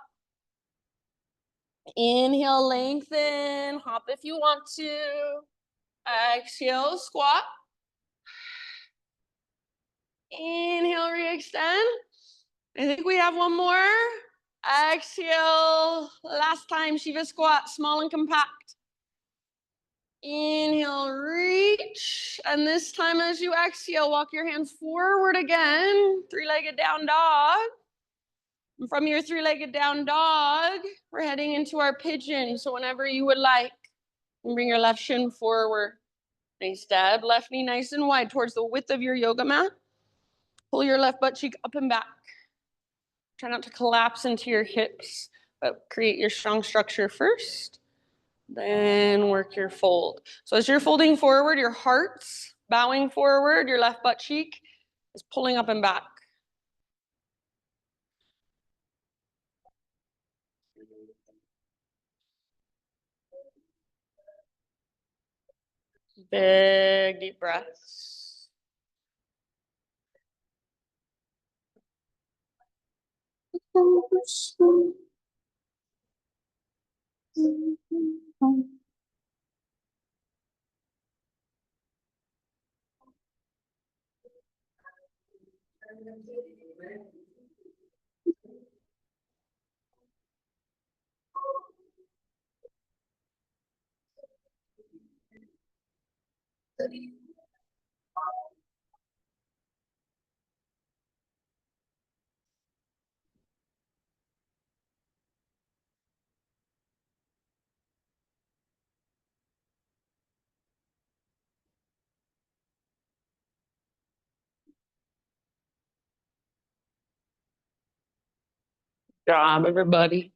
Inhale, lengthen, hop if you want to. Exhale, squat. Inhale, re-extend. I think we have one more. Exhale, last time, Shiva squat, small and compact. Inhale, reach. And this time as you exhale, walk your hands forward again. Three-legged down dog. And from your three-legged down dog, we're heading into our pigeon. So whenever you would like, and bring your left shin forward. Nice step, left knee nice and wide towards the width of your yoga mat. Pull your left butt cheek up and back. Try not to collapse into your hips, but create your strong structure first. Then work your fold. So as you're folding forward, your heart's bowing forward, your left butt cheek is pulling up and back. Big deep breaths. Good job, everybody.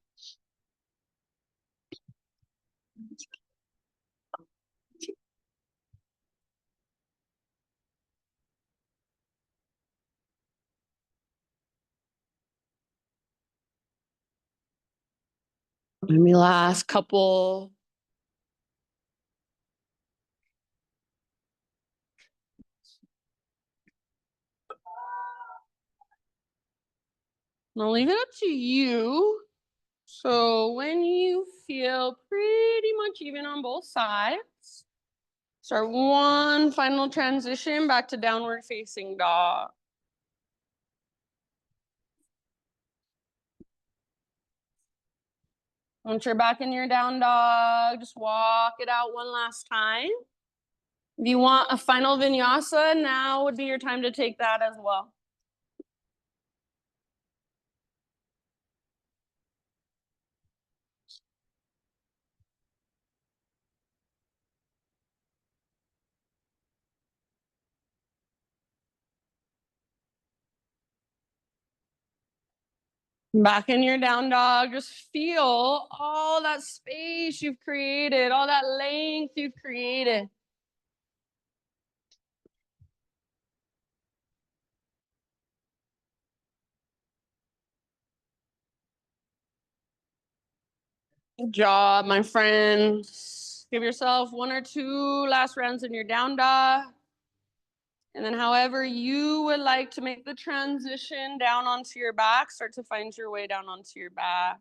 Maybe last couple. I'll leave it up to you. So when you feel pretty much even on both sides, start one final transition back to downward facing dog. Once you're back in your down dog, just walk it out one last time. If you want a final vinyasa, now would be your time to take that as well. Back in your down dog, just feel all that space you've created, all that length you've created. Good job, my friends. Give yourself 1 or 2 last rounds in your down dog. And then however you would like to make the transition down onto your back, start to find your way down onto your back.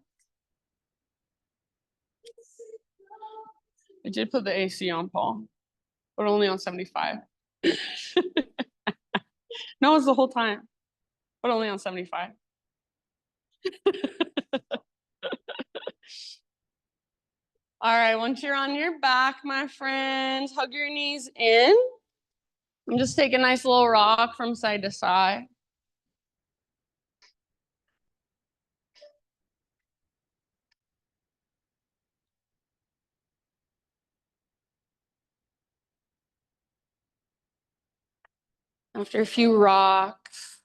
I did put the AC on, Paul, but only on 75. No, it's the whole time, but only on 75. All right, once you're on your back, my friends, hug your knees in. And just take a nice little rock from side to side. After a few rocks,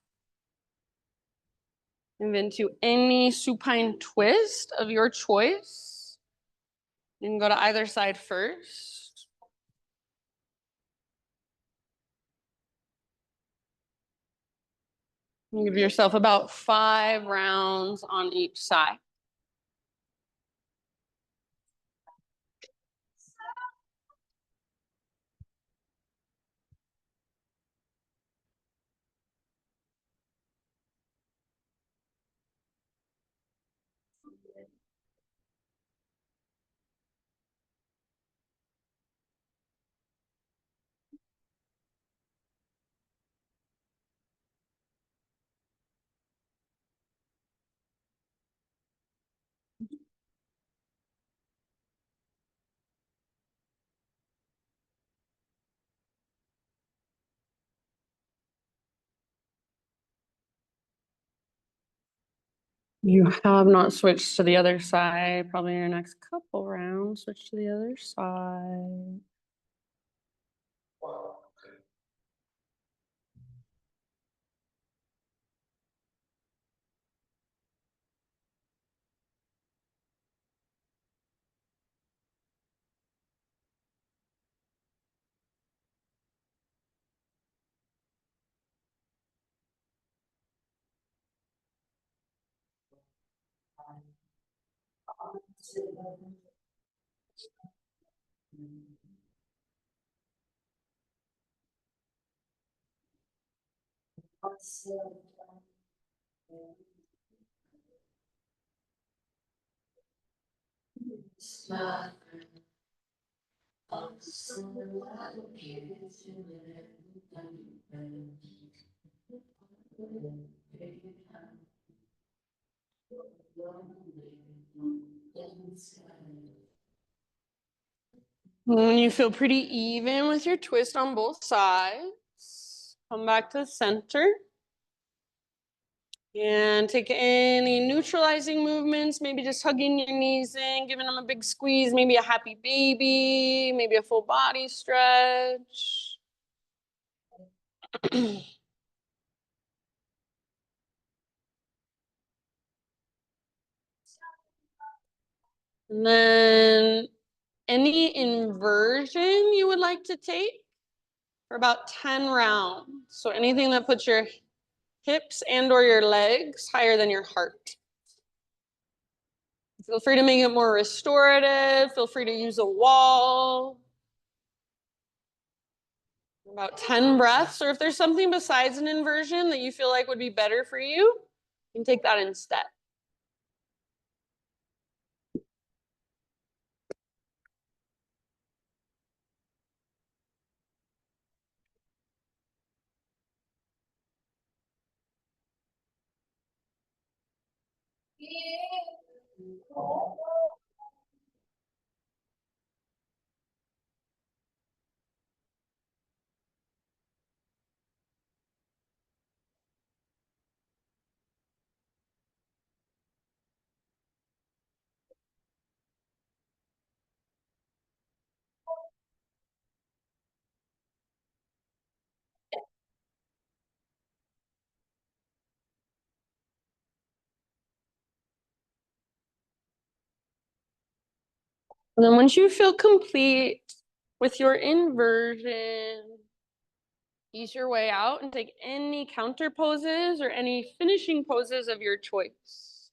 move into any supine twist of your choice. You can go to either side first. And give yourself about 5 rounds on each side. You have not switched to the other side. Probably your next couple rounds, switch to the other side. When you feel pretty even with your twist on both sides, come back to the center. And take any neutralizing movements, maybe just hugging your knees in, giving them a big squeeze, maybe a happy baby, maybe a full body stretch. And then any inversion you would like to take for about 10 rounds. So anything that puts your hips and or your legs higher than your heart. Feel free to make it more restorative. Feel free to use a wall. About 10 breaths, or if there's something besides an inversion that you feel like would be better for you, you can take that instead. And then once you feel complete with your inversion, ease your way out and take any counter poses or any finishing poses of your choice.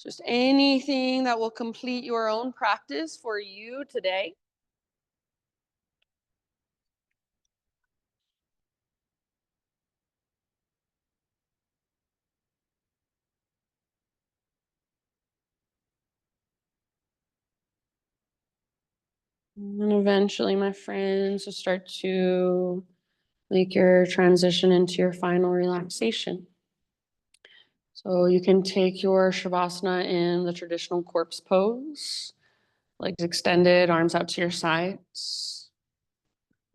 Just anything that will complete your own practice for you today. And eventually, my friends, will start to make your transition into your final relaxation. So you can take your Shavasana in the traditional corpse pose, legs extended, arms out to your sides.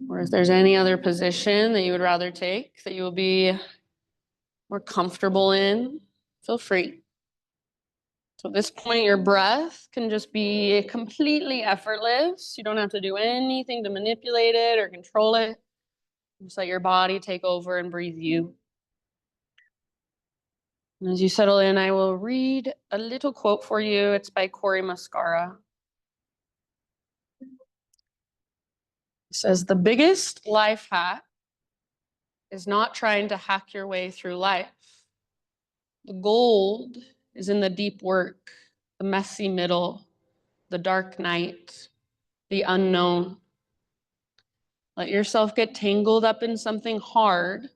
Or if there's any other position that you would rather take that you will be more comfortable in, feel free. So at this point, your breath can just be completely effortless. You don't have to do anything to manipulate it or control it. Just let your body take over and breathe you. And as you settle in, I will read a little quote for you. It's by Cory Muscara. It says, "The biggest life hack is not trying to hack your way through life. The gold is in the deep work, the messy middle, the dark night, the unknown. Let yourself get tangled up in something hard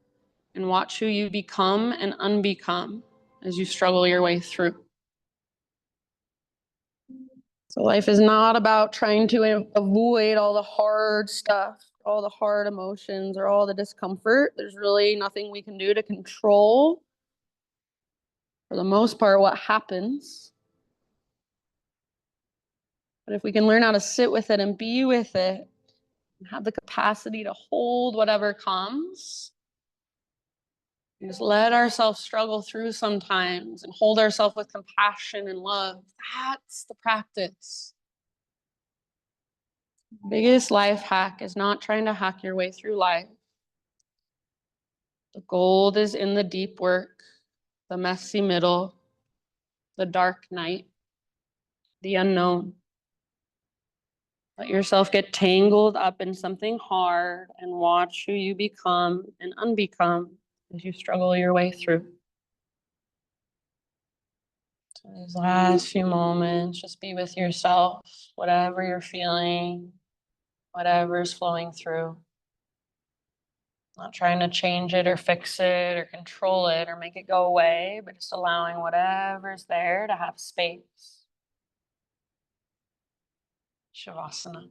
and watch who you become and unbecome as you struggle your way through." So life is not about trying to avoid all the hard stuff, all the hard emotions, or all the discomfort. There's really nothing we can do to control, for the most part, what happens. But if we can learn how to sit with it and be with it, and have the capacity to hold whatever comes, and just let ourselves struggle through sometimes and hold ourselves with compassion and love, that's the practice. Biggest life hack is not trying to hack your way through life. The gold is in the deep work, the messy middle, the dark night, the unknown. Let yourself get tangled up in something hard and watch who you become and unbecome as you struggle your way through. So these last few moments, just be with yourself, whatever you're feeling, whatever's flowing through. Not trying to change it or fix it or control it or make it go away, but just allowing whatever's there to have space. Shavasana.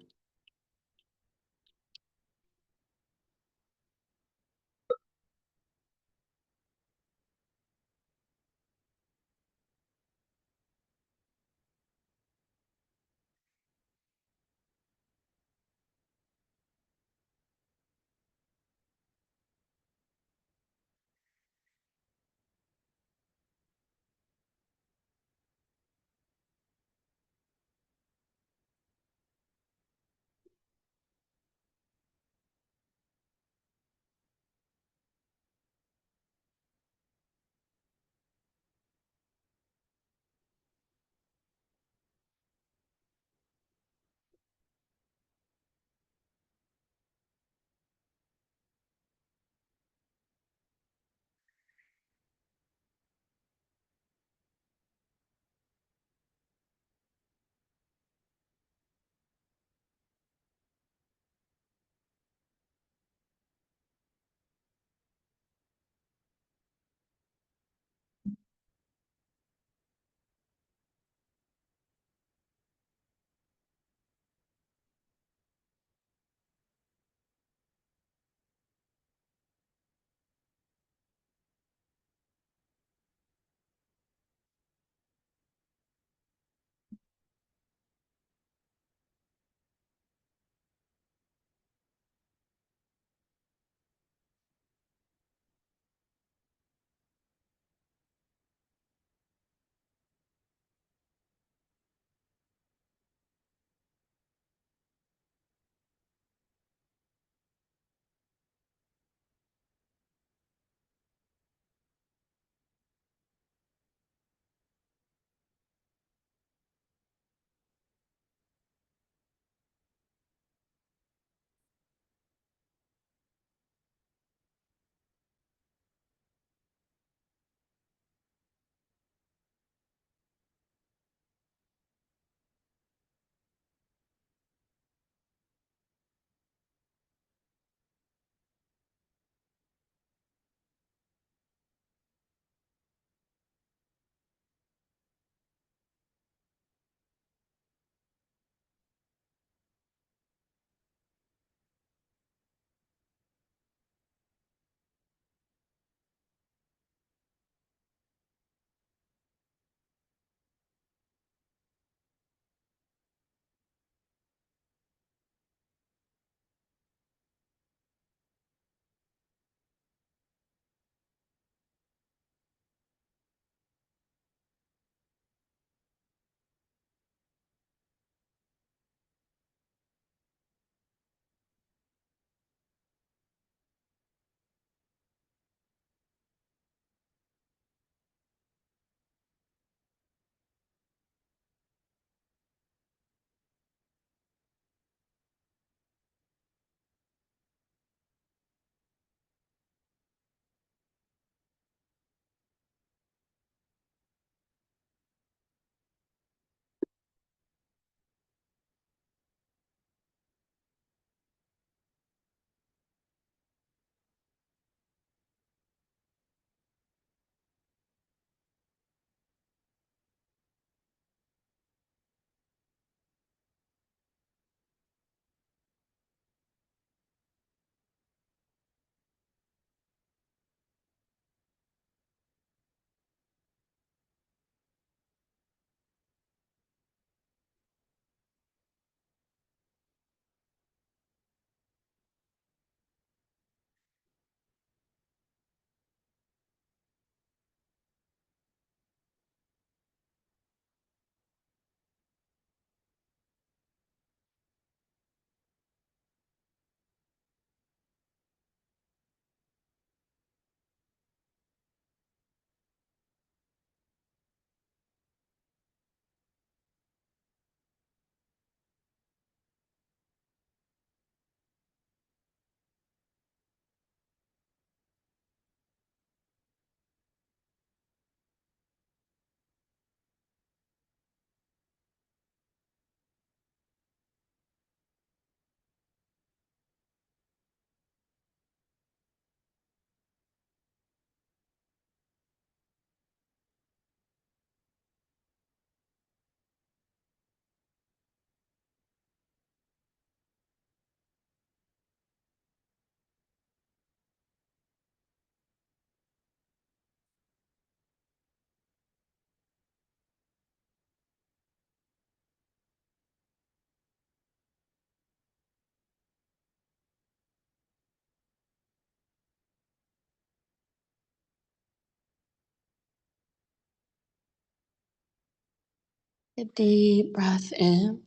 A deep breath in.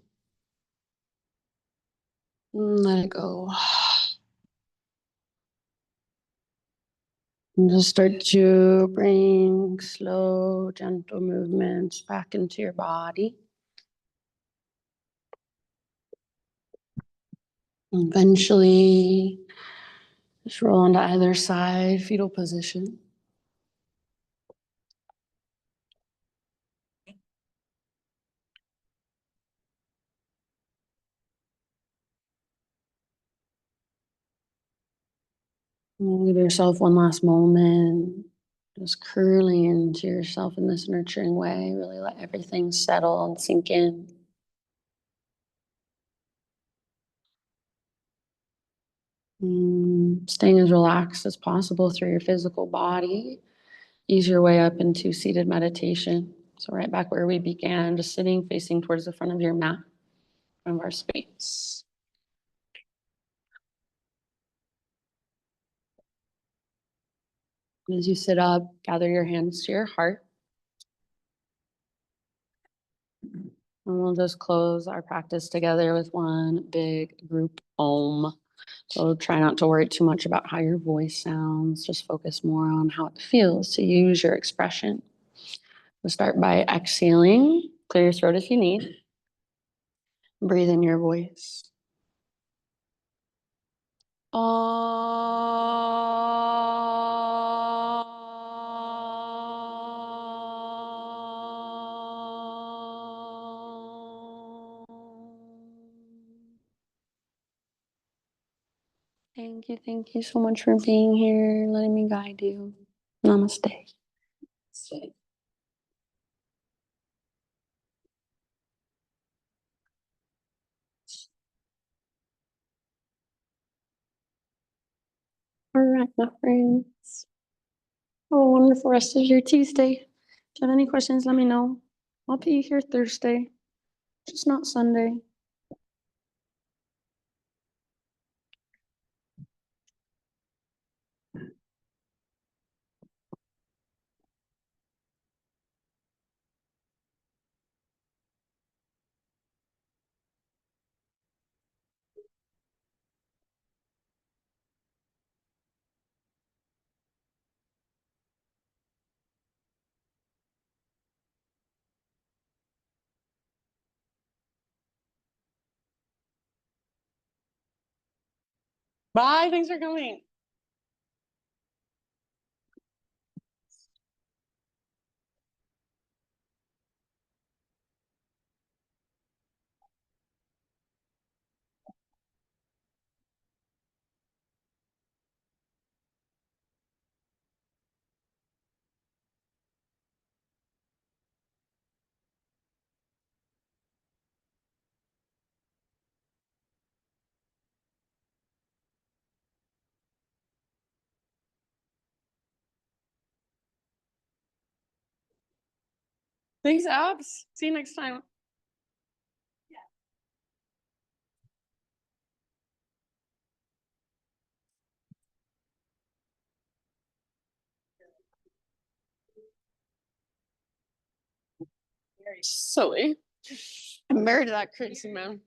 Let it go. And just start to bring slow, gentle movements back into your body. Eventually, just roll onto either side, fetal position. And give yourself one last moment, just curling into yourself in this nurturing way. Really let everything settle and sink in. Staying as relaxed as possible through your physical body. Ease your way up into seated meditation. So right back where we began, just sitting facing towards the front of your mat, front of our space. As you sit up, gather your hands to your heart. And we'll just close our practice together with one big group Om. So try not to worry too much about how your voice sounds. Just focus more on how it feels to use your expression. We'll start by exhaling. Clear your throat if you need. Breathe in your voice. Thank you so much for being here, letting me guide you. Namaste. All right, my friends. Have a wonderful rest of your Tuesday. If you have any questions, let me know. I'll be here Thursday, just not Sunday. Bye. Thanks for coming. Thanks, Abs. See you next time. Very silly. I'm married to that crazy man.